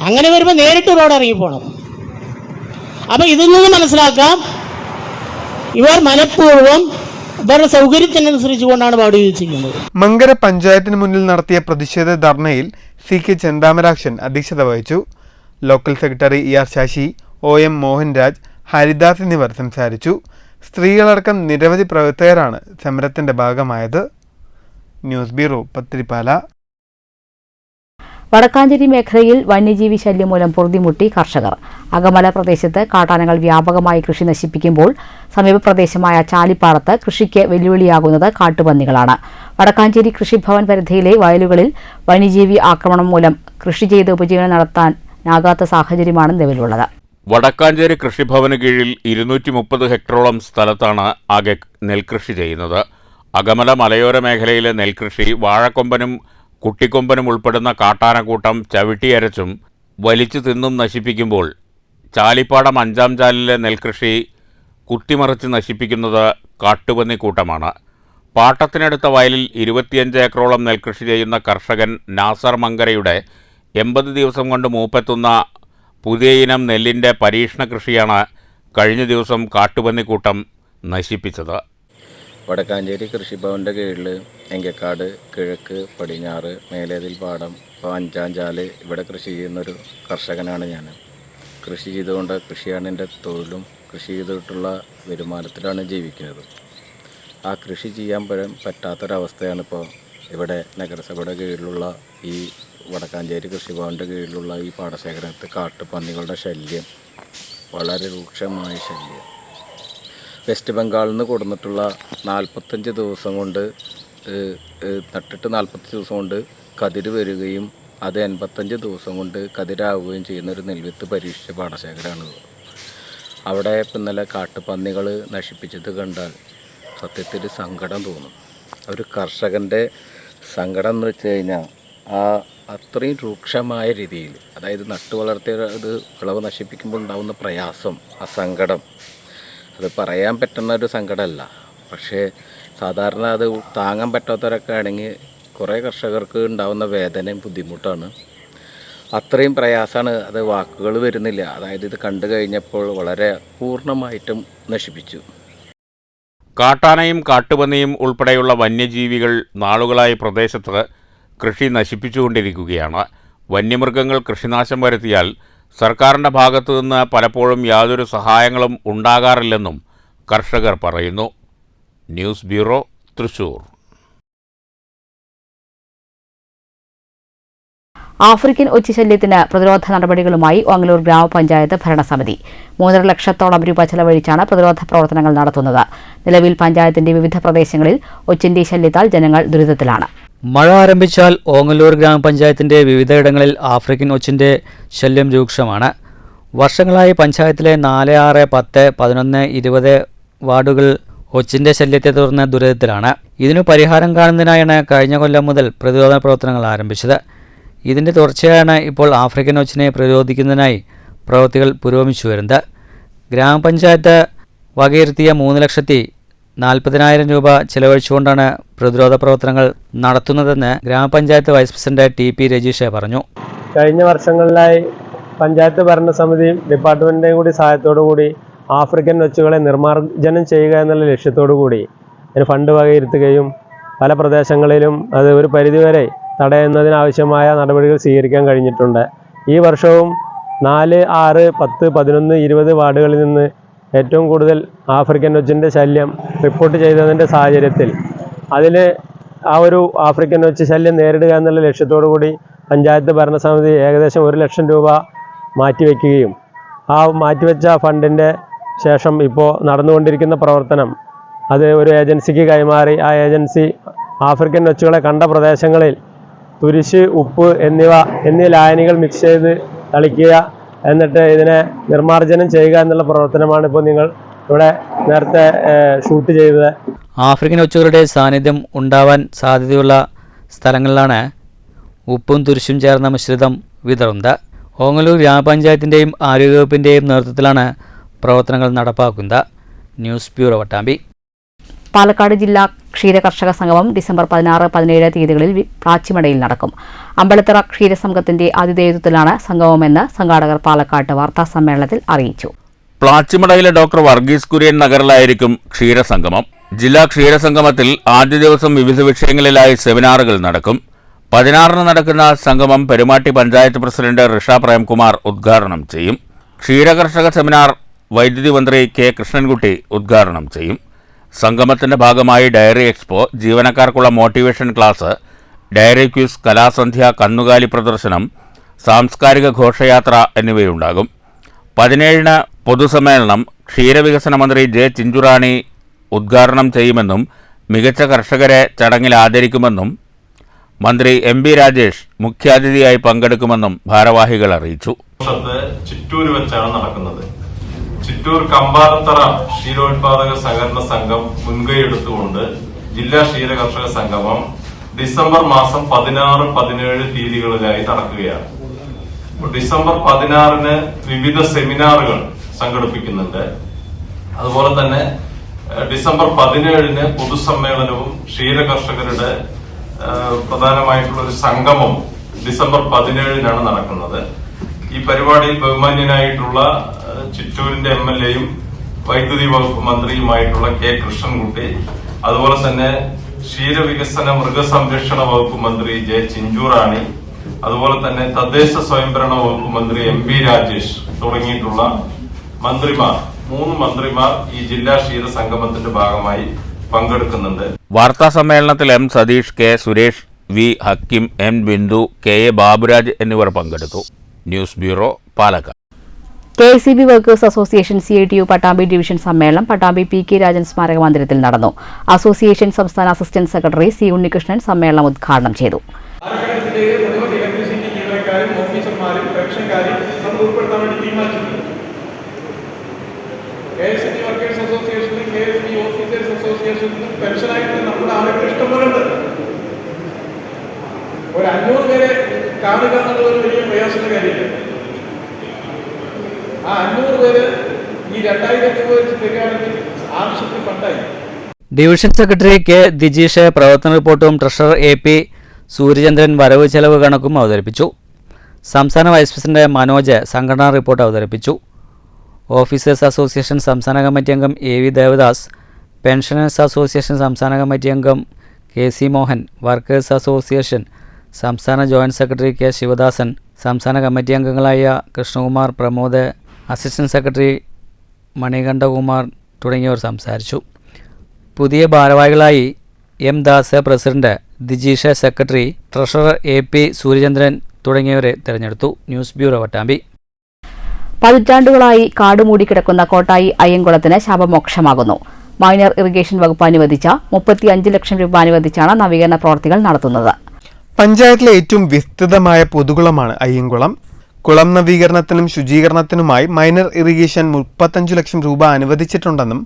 അങ്ങനെ വരുമ്പോൾ നേരിട്ട് റോഡ് ഇറങ്ങിപ്പോണം. അപ്പം ഇതിൽ നിന്ന് മനസ്സിലാക്കാം, ഇവർ മനഃപൂർവ്വം ഇവരുടെ സൗകര്യത്തിനനുസരിച്ചുകൊണ്ടാണ് വാർഡ് വിഭജിക്കുന്നത്. മങ്കര പഞ്ചായത്തിന് മുന്നിൽ നടത്തിയ പ്രതിഷേധ ധർണയിൽ CK ചെന്താമരാക്ഷൻ അധ്യക്ഷത വഹിച്ചു. Local secretary ER Sasi, OM Mohanraj, Haridas എന്നിവർ സംസാരിച്ചു. സ്ത്രീകളടക്കം നിരവധി പ്രവർത്തകരാണ് സമരത്തിന്റെ ഭാഗമായത്. News bureau, Pathirippala. വടക്കാഞ്ചേരി മേഖലയിൽ വന്യജീവി ശല്യം മൂലം പൊറുതിമുട്ടി കർഷകർ. അകമല പ്രദേശത്ത് കാട്ടാനകൾ വ്യാപകമായി കൃഷി നശിപ്പിക്കുമ്പോൾ സമീപ പ്രദേശമായ ചാലിപ്പാടത്ത് കൃഷിക്ക് വെല്ലുവിളിയാകുന്നത് കാട്ടുപന്നികളാണ്. വടക്കാഞ്ചേരി കൃഷിഭവൻ പരിധിയിലെ വയലുകളിൽ വന്യജീവി ആക്രമണം മൂലം കൃഷി ചെയ്ത് ഉപജീവനം നടത്താനാകാത്ത സാഹചര്യമാണ് നിലവിലുള്ളത്. വടക്കാഞ്ചേരി കൃഷിഭവന് കീഴിൽ 230 ഹെക്ടറോളം സ്ഥലത്താണ് ആകെ നെൽകൃഷി ചെയ്യുന്നത്. അകമല മലയോര മേഖലയിലെ നെൽകൃഷി വാഴക്കൊമ്പനും കുട്ടിക്കൊമ്പനും ഉൾപ്പെടുന്ന കാട്ടാനക്കൂട്ടം ചവിട്ടിയരച്ചും വലിച്ചു തിന്നും നശിപ്പിക്കുമ്പോൾ ചാലിപ്പാടം 5-ാം ചാലിലെ നെൽകൃഷി കുത്തിമറിച്ച് നശിപ്പിക്കുന്നത് കാട്ടുപന്നിക്കൂട്ടമാണ്. പാട്ടത്തിനടുത്ത വയലിൽ 25 ഏക്കറോളം നെൽകൃഷി ചെയ്യുന്ന കർഷകൻ നാസർ മങ്കരയുടെ 80 ദിവസം കൊണ്ട് മൂപ്പെത്തുന്ന പുതിയ ഇനം നെല്ലിൻ്റെ പരീക്ഷണ കൃഷിയാണ് കഴിഞ്ഞ ദിവസം കാട്ടുപന്നിക്കൂട്ടം നശിപ്പിച്ചത്. വടക്കാഞ്ചേരി കൃഷിഭവൻ്റെ കീഴിൽ എങ്കക്കാട്, കിഴക്ക്, പടിഞ്ഞാറ്, മേലേതിൽ പാടം, 5-ാം ചാല് ഇവിടെ കൃഷി ചെയ്യുന്നൊരു കർഷകനാണ് ഞാൻ. കൃഷി ചെയ്തുകൊണ്ട് കൃഷിയാണ് എൻ്റെ തൊഴിലും. കൃഷി ചെയ്തിട്ടുള്ള വരുമാനത്തിലാണ് ജീവിക്കുന്നത്. ആ കൃഷി ചെയ്യാൻ പറ്റാത്തൊരവസ്ഥയാണ് ഇപ്പോൾ ഇവിടെ നഗരസഭയുടെ കീഴിലുള്ള ഈ വടക്കാഞ്ചേരി കൃഷിഭവൻ്റെ കീഴിലുള്ള ഈ പാടശേഖരത്ത് കാട്ടുപന്നികളുടെ ശല്യം വളരെ രൂക്ഷമായ ശല്യം. വെസ്റ്റ് ബംഗാളിൽ നിന്ന് കൊടുന്നിട്ടുള്ള 45 ദിവസം കൊണ്ട് നട്ടിട്ട് 45 ദിവസം കൊണ്ട് കതിര് വരികയും അത് 85 ദിവസം കൊണ്ട് കതിരാവുകയും ചെയ്യുന്നൊരു നെൽവിത്ത് പരീക്ഷിച്ച പാടശേഖരമാണിത്. അവിടെ ഇന്നലെ കാട്ടുപന്നികൾ നശിപ്പിച്ചത് കണ്ടാൽ സത്യത്തിൽ സങ്കടം തോന്നും. ഒരു കർഷകൻ്റെ സങ്കടം എന്ന് വെച്ച് കഴിഞ്ഞാൽ അത്രയും രൂക്ഷമായ രീതിയിൽ, അതായത് നട്ടു വളർത്തിയ ഇത് വിളവ് നശിപ്പിക്കുമ്പോൾ ഉണ്ടാകുന്ന പ്രയാസം, ആ സങ്കടം അത് പറയാൻ പറ്റുന്ന ഒരു സങ്കടമല്ല. പക്ഷേ സാധാരണ അത് താങ്ങാൻ പറ്റാത്തവരൊക്കെ ആണെങ്കിൽ കുറേ കർഷകർക്ക് ഉണ്ടാകുന്ന വേദനയും ബുദ്ധിമുട്ടാണ്. അത്രയും പ്രയാസമാണ്. അത് വാക്കുകൾ വരുന്നില്ല. അതായത് ഇത് കണ്ടു കഴിഞ്ഞപ്പോൾ വളരെ പൂർണ്ണമായിട്ടും നശിപ്പിച്ചു. കാട്ടാനയും കാട്ടുപന്നിയും ഉൾപ്പെടെയുള്ള വന്യജീവികൾ നാളുകളായി പ്രദേശത്ത് കൃഷി നശിപ്പിച്ചുകൊണ്ടിരിക്കുകയാണ്. വന്യമൃഗങ്ങൾ കൃഷിനാശം വരുത്തിയാൽ സർക്കാരിൻ്റെ ഭാഗത്തു നിന്ന് പലപ്പോഴും യാതൊരു സഹായങ്ങളും ഉണ്ടാകാറില്ലെന്നും കർഷകർ പറയുന്നു. News bureau, Thrissur. ആഫ്രിക്കൻ ഒച്ചിശല്യത്തിന് പ്രതിരോധ നടപടികളുമായി ഓങ്ങല്ലൂർ ഗ്രാമപഞ്ചായത്ത് ഭരണസമിതി 3.5 ലക്ഷത്തോളം രൂപ ചെലവഴിച്ചാണ് പ്രതിരോധ പ്രവർത്തനങ്ങൾ നടത്തുന്നത്. നിലവിൽ പഞ്ചായത്തിന്റെ വിവിധ പ്രദേശങ്ങളിൽ ഒച്ചിന്റെ ശല്യത്താൽ ജനങ്ങൾ ദുരിതത്തിലാണ്. മഴ ആരംഭിച്ചാൽ ഓങ്ങല്ലൂർ ഗ്രാമപഞ്ചായത്തിന്റെ വിവിധയിടങ്ങളിൽ ആഫ്രിക്കൻ ഒച്ചിന്റെ ശല്യം രൂക്ഷമാണ്. വർഷങ്ങളായി പഞ്ചായത്തിലെ 4, 6, 10, 11, 20 വാർഡുകൾ ഒച്ചിന്റെ ശല്യത്തെ തുടർന്ന് ദുരിതത്തിലാണ്. ഇതിനു പരിഹാരം കാണുന്നതിനായാണ് കഴിഞ്ഞ കൊല്ലം മുതൽ പ്രതിരോധ പ്രവർത്തനങ്ങൾ ആരംഭിച്ചത്. ഇതിന്റെ തുടർച്ചയാണ് ഇപ്പോൾ ആഫ്രിക്കൻ ഒച്ചിനെ പ്രതിരോധിക്കുന്നതിനായി പ്രവൃത്തികൾ പുരോഗമിച്ചു വരുന്നത്. ഗ്രാമപഞ്ചായത്ത് വകയിരുത്തിയ 3,40,000 രൂപ ചെലവഴിച്ചുകൊണ്ടാണ് പ്രതിരോധ പ്രവർത്തനങ്ങൾ നടത്തുന്നതെന്ന് ഗ്രാമപഞ്ചായത്ത് വൈസ് പ്രസിഡന്റ് TP രജീഷ് പറഞ്ഞു. കഴിഞ്ഞ വർഷങ്ങളിലായി പഞ്ചായത്ത് ഭരണസമിതിയും ഡിപ്പാർട്ട്മെൻറ്റിൻ്റെയും കൂടി സഹായത്തോടു കൂടി ആഫ്രിക്കൻ ഒച്ചുകളെ നിർമ്മാർജ്ജനം ചെയ്യുക എന്നുള്ള ലക്ഷ്യത്തോടു കൂടി അതിന് ഫണ്ട് വകയിരുത്തുകയും പല പ്രദേശങ്ങളിലും അത് ഒരു പരിധിവരെ തടയുന്നതിനാവശ്യമായ നടപടികൾ സ്വീകരിക്കാൻ കഴിഞ്ഞിട്ടുണ്ട്. ഈ വർഷവും 4, 6, 10, 11, 20 വാർഡുകളിൽ നിന്ന് ഏറ്റവും കൂടുതൽ ആഫ്രിക്കൻ ഒച്ചിൻ്റെ ശല്യം റിപ്പോർട്ട് ചെയ്തതിൻ്റെ സാഹചര്യത്തിൽ അതിൽ ആ ഒരു ആഫ്രിക്കൻ ഒച്ച് ശല്യം നേരിടുക എന്നുള്ള ലക്ഷ്യത്തോടു കൂടി പഞ്ചായത്ത് ഭരണസമിതി ഏകദേശം 1 ലക്ഷം രൂപ മാറ്റിവെക്കുകയും ആ മാറ്റിവെച്ച ഫണ്ടിൻ്റെ ശേഷം ഇപ്പോൾ നടന്നുകൊണ്ടിരിക്കുന്ന പ്രവർത്തനം അത് ഒരു ഏജൻസിക്ക് കൈമാറി ആ ഏജൻസി ആഫ്രിക്കൻ ഒച്ചുകളെ കണ്ട പ്രദേശങ്ങളിൽ തുരിശ്, ഉപ്പ് എന്നീ ലായനികൾ മിക്സ് ചെയ്ത് തളിക്കുക, എന്നിട്ട് ഇതിനെ നിർമ്മാർജ്ജനം ചെയ്യുക എന്നുള്ള പ്രവർത്തനമാണ് ഇപ്പോൾ നിങ്ങൾ ഇവിടെ നേരത്തെ ഷൂട്ട് ചെയ്തത്. ആഫ്രിക്കൻ ഒച്ചുകളുടെ സാന്നിധ്യം ഉണ്ടാവാൻ സാധ്യതയുള്ള സ്ഥലങ്ങളിലാണ് ഉപ്പും തുരിശും ചേർന്ന മിശ്രിതം വിതറുന്നത്. ഓങ്ങല്ലൂർ ഗ്രാമപഞ്ചായത്തിൻ്റെയും ആരോഗ്യവകുപ്പിൻ്റെയും നേതൃത്വത്തിലാണ് പ്രവർത്തനങ്ങൾ നടപ്പാക്കുന്നത്. News bureau Pattambi. പാലക്കാട് ജില്ലാ ക്ഷീരകർഷക സംഗമം ഡിസംബർ 16-17 തീയതികളിൽ പ്ലാച്ചിമടയിൽ നടക്കും. അമ്പലത്തറ ക്ഷീരസംഘത്തിന്റെ ആതിഥേയത്വത്തിലാണ് സംഗമമെന്ന് സംഘാടകർ പാലക്കാട്ട് വാർത്താസമ്മേളനത്തിൽ അറിയിച്ചു. പ്ലാച്ചിമടയിലെ ഡോക്ടർ വർഗീസ് കുര്യൻ നഗറിലായിരിക്കും ക്ഷീരസംഗമം. ജില്ലാ ക്ഷീരസംഗമത്തിൽ ആദ്യ ദിവസം വിവിധ വിഷയങ്ങളിലായി സെമിനാറുകൾ നടക്കും. 16-ന് നടക്കുന്ന സംഗമം പെരുമാട്ടി പഞ്ചായത്ത് പ്രസിഡന്റ് ഋഷ പ്രേംകുമാർ ഉദ്ഘാടനം ചെയ്യും. ക്ഷീരകർഷക സെമിനാർ വൈദ്യുതി മന്ത്രി കെ കൃഷ്ണൻകുട്ടി ഉദ്ഘാടനം ചെയ്യും. സംഗമത്തിന്റെ ഭാഗമായി ഡയറി എക്സ്പോ, ജീവനക്കാർക്കുള്ള മോട്ടിവേഷൻ ക്ലാസ്, ഡയറി ക്യൂസ്, കലാസന്ധ്യ, കന്നുകാലി പ്രദർശനം, സാംസ്കാരിക ഘോഷയാത്ര എന്നിവയുണ്ടാകും. 17-ന് പൊതുസമ്മേളനം ക്ഷീരവികസന മന്ത്രി ജെ ചിഞ്ചുറാണി ഉദ്ഘാടനം ചെയ്യുമെന്നും മികച്ച കർഷകരെ ചടങ്ങിൽ ആദരിക്കുമെന്നും മന്ത്രി എം ബി രാജേഷ് മുഖ്യാതിഥിയായി പങ്കെടുക്കുമെന്നും ഭാരവാഹികൾ അറിയിച്ചു. ചിറ്റൂർ വെച്ചാണ് നടക്കുന്നത്. ചിറ്റൂർ കമ്പാലത്തറ ക്ഷീരോത്പാദക സഹകരണ സംഘം മുൻകൈയെടുത്തുകൊണ്ട് ജില്ലാ ക്ഷീരകർഷക സംഗമം ഡിസംബർ മാസം 16-17 തീയതികളിലായി നടക്കുകയാണ്. ഡിസംബർ 16-ന് വിവിധ സെമിനാറുകൾ സംഘടിപ്പിക്കുന്നുണ്ട്. അതുപോലെ തന്നെ ഡിസംബർ 17-ന് പൊതുസമ്മേളനവും ക്ഷീരകർഷകരുടെ പ്രധാനമായിട്ടുള്ള ഒരു സംഗമം ഡിസംബർ 17-നാണ് നടക്കുന്നത്. ഈ പരിപാടിയിൽ ബഹുമാന്യനായിട്ടുള്ള ചിറ്റൂരിന്റെ MLA-യും വൈദ്യുതി വകുപ്പ് മന്ത്രിയുമായിട്ടുള്ള കെ കൃഷ്ണൻകുട്ടി, അതുപോലെ തന്നെ ക്ഷീരവികസന മൃഗസംരക്ഷണ വകുപ്പ് മന്ത്രി ജെ ചിഞ്ചുറാണി, അതുപോലെ തന്നെ തദ്ദേശ സ്വയംഭരണ വകുപ്പ് മന്ത്രി എം ബി രാജേഷ് തുടങ്ങിയിട്ടുള്ള മന്ത്രിമാർ, 3 മന്ത്രിമാർ ഈ ജില്ലാ ക്ഷീര സംഗമത്തിന്റെ ഭാഗമായി പങ്കെടുക്കുന്നുണ്ട്. വാർത്താ സമ്മേളനത്തിൽ M Satheesh, K Suresh, V Hakim, N Bindu, K A Baburaj എന്നിവർ പങ്കെടുത്തു. News bureau, Palakkad. KSEB workers association CITU Pattambi division സമ്മേളനം പട്ടാമ്പി PK രാജൻ സ്മാരക മന്ദിരത്തിൽ നടന്നു. അസോസിയേഷൻ സംസ്ഥാന അസിസ്റ്റന്റ് സെക്രട്ടറി C ഉണ്ണികൃഷ്ണൻ സമ്മേളനം ഉദ്ഘാടനം ചെയ്തു. KSEB വർക്കേഴ്സ് അസോസിയേഷനും KSEB ഓഫീസേഴ്സ് അസോസിയേഷനും പെൻഷനായിട്ട് നമ്മുടെ ആളുകൾ ഇഷ്ടംപോലുണ്ട്. ഒരു 500 പേരെ കാണുക എന്നുള്ളത് ഒരു വലിയ പ്രയാസമുള്ള കാര്യമില്ല. ആ 500 പേര് ഈ 2000 രൂപ വെച്ച് തരികയാണെങ്കിൽ ആവശ്യത്തിന് ഫണ്ടായി. ഡിവിഷൻ സെക്രട്ടറി കെ ദിജീഷ് പ്രവർത്തന റിപ്പോർട്ടും ട്രഷറർ AP സൂര്യചന്ദ്രൻ വരവ് ചെലവ് കണക്കും അവതരിപ്പിച്ചു. സംസ്ഥാന വൈസ് പ്രസിഡന്റ് മനോജ് സംഘടനാ റിപ്പോർട്ട് അവതരിപ്പിച്ചു. ഓഫീസേഴ്സ് അസോസിയേഷൻ സംസ്ഥാന കമ്മിറ്റി അംഗം AV ദേവദാസ്, പെൻഷനേഴ്സ് അസോസിയേഷൻ സംസ്ഥാന കമ്മിറ്റി അംഗം KC മോഹൻ, വർക്കേഴ്സ് അസോസിയേഷൻ സംസ്ഥാന ജോയിന്റ് സെക്രട്ടറി K ശിവദാസൻ, സംസ്ഥാന കമ്മിറ്റി അംഗങ്ങളായ കൃഷ്ണകുമാർ, പ്രമോദ്, അസിസ്റ്റന്റ് സെക്രട്ടറി മണികണ്ഠകുമാർ തുടങ്ങിയവർ സംസാരിച്ചു. പുതിയ ഭാരവാഹികളായി M Das president, Dijeesh secretary, treasurer AP സൂര്യചന്ദ്രൻ തുടങ്ങിയവരെ തെരഞ്ഞെടുത്തു. News bureau Pattambi. പതിറ്റാണ്ടുകളായി കാടുമൂടിക്കിടക്കുന്ന കോട്ടായി അയ്യങ്കുളത്തിന് ശാപമോക്ഷമാകുന്നു. മൈനർ ഇറിഗേഷൻ വകുപ്പ് അനുവദിച്ച 35 ലക്ഷം രൂപ അനുവദിച്ചാണ് നവീകരണ പ്രവർത്തികൾ നടത്തുന്നത്. പഞ്ചായത്തിലെ ഏറ്റവും വിസ്തൃതമായ പൊതുകുളമാണ് അയ്യങ്കുളം. കുളം നവീകരണത്തിനും ശുചീകരണത്തിനുമായി മൈനർ ഇറിഗേഷൻ 35 ലക്ഷം രൂപ അനുവദിച്ചിട്ടുണ്ടെന്നും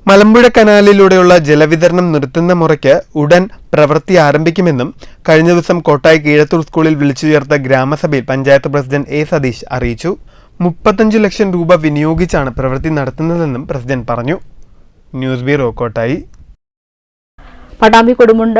മലമ്പുഴ കനാലിലൂടെയുള്ള ജലവിതരണം നിർത്തുന്ന മുറയ്ക്ക് ഉടൻ പ്രവൃത്തി ആരംഭിക്കുമെന്നും കഴിഞ്ഞ ദിവസം കോട്ടായി കീഴത്തൂർ സ്കൂളിൽ വിളിച്ചുയർത്ത ഗ്രാമസഭയിൽ പഞ്ചായത്ത് പ്രസിഡന്റ് A സതീഷ് അറിയിച്ചു. 35 ലക്ഷം രൂപ വിനിയോഗിച്ചാണ് പ്രവൃത്തി നടത്തുന്നതെന്നും പ്രസിഡന്റ് പറഞ്ഞു. News bureau, Kottayi. പട്ടാമ്പി കൊടുമുണ്ട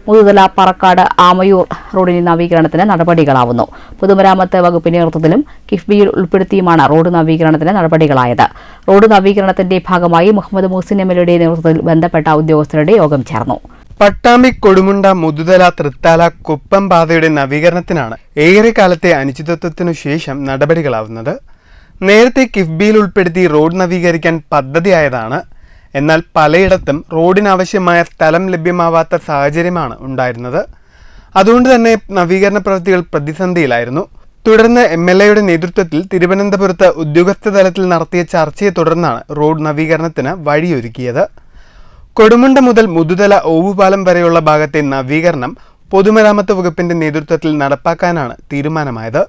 മുതുതല പറക്കാട് ആമയൂർ റോഡിന്റെ നവീകരണത്തിന് നടപടികളാവുന്നു. പൊതുമരാമത്ത് വകുപ്പിന്റെ നേതൃത്വത്തിലും കിഫ്ബിയിൽ ഉൾപ്പെടുത്തിയുമാണ് റോഡ് നവീകരണത്തിന് നടപടികളായത്. റോഡ് നവീകരണത്തിന്റെ ഭാഗമായി മുഹമ്മദ് മുഹസിൻ MLAയുടെ നേതൃത്വത്തിൽ ബന്ധപ്പെട്ട ഉദ്യോഗസ്ഥരുടെ യോഗം ചേർന്നു. പട്ടാമ്പി കൊടുമുണ്ട മുതുതല തൃത്താല കുപ്പം പാതയുടെ നവീകരണത്തിനാണ് ഏറെക്കാലത്തെ അനിശ്ചിതത്വത്തിനു ശേഷം നടപടികളാവുന്നത്. നേരത്തെ കിഫ്ബിയിൽ ഉൾപ്പെടുത്തി റോഡ് നവീകരിക്കാൻ പദ്ധതിയായതാണ്. എന്നാൽ പലയിടത്തും റോഡിനാവശ്യമായ സ്ഥലം ലഭ്യമാവാത്ത സാഹചര്യമാണ് ഉണ്ടായിരുന്നത്. അതുകൊണ്ട് തന്നെ നവീകരണ പ്രവൃത്തികൾ പ്രതിസന്ധിയിലായിരുന്നു. തുടർന്ന് MLAയുടെ നേതൃത്വത്തിൽ തിരുവനന്തപുരത്ത് ഉദ്യോഗസ്ഥ തലത്തിൽ നടത്തിയ ചർച്ചയെ തുടർന്നാണ് റോഡ് നവീകരണത്തിന് വഴിയൊരുക്കിയത്. കൊടുമുണ്ട മുതൽ മുതുതല ഓവുപാലം വരെയുള്ള ഭാഗത്തെ നവീകരണം പൊതുമരാമത്ത് വകുപ്പിന്റെ നേതൃത്വത്തിൽ നടപ്പാക്കാനാണ് തീരുമാനമായത്.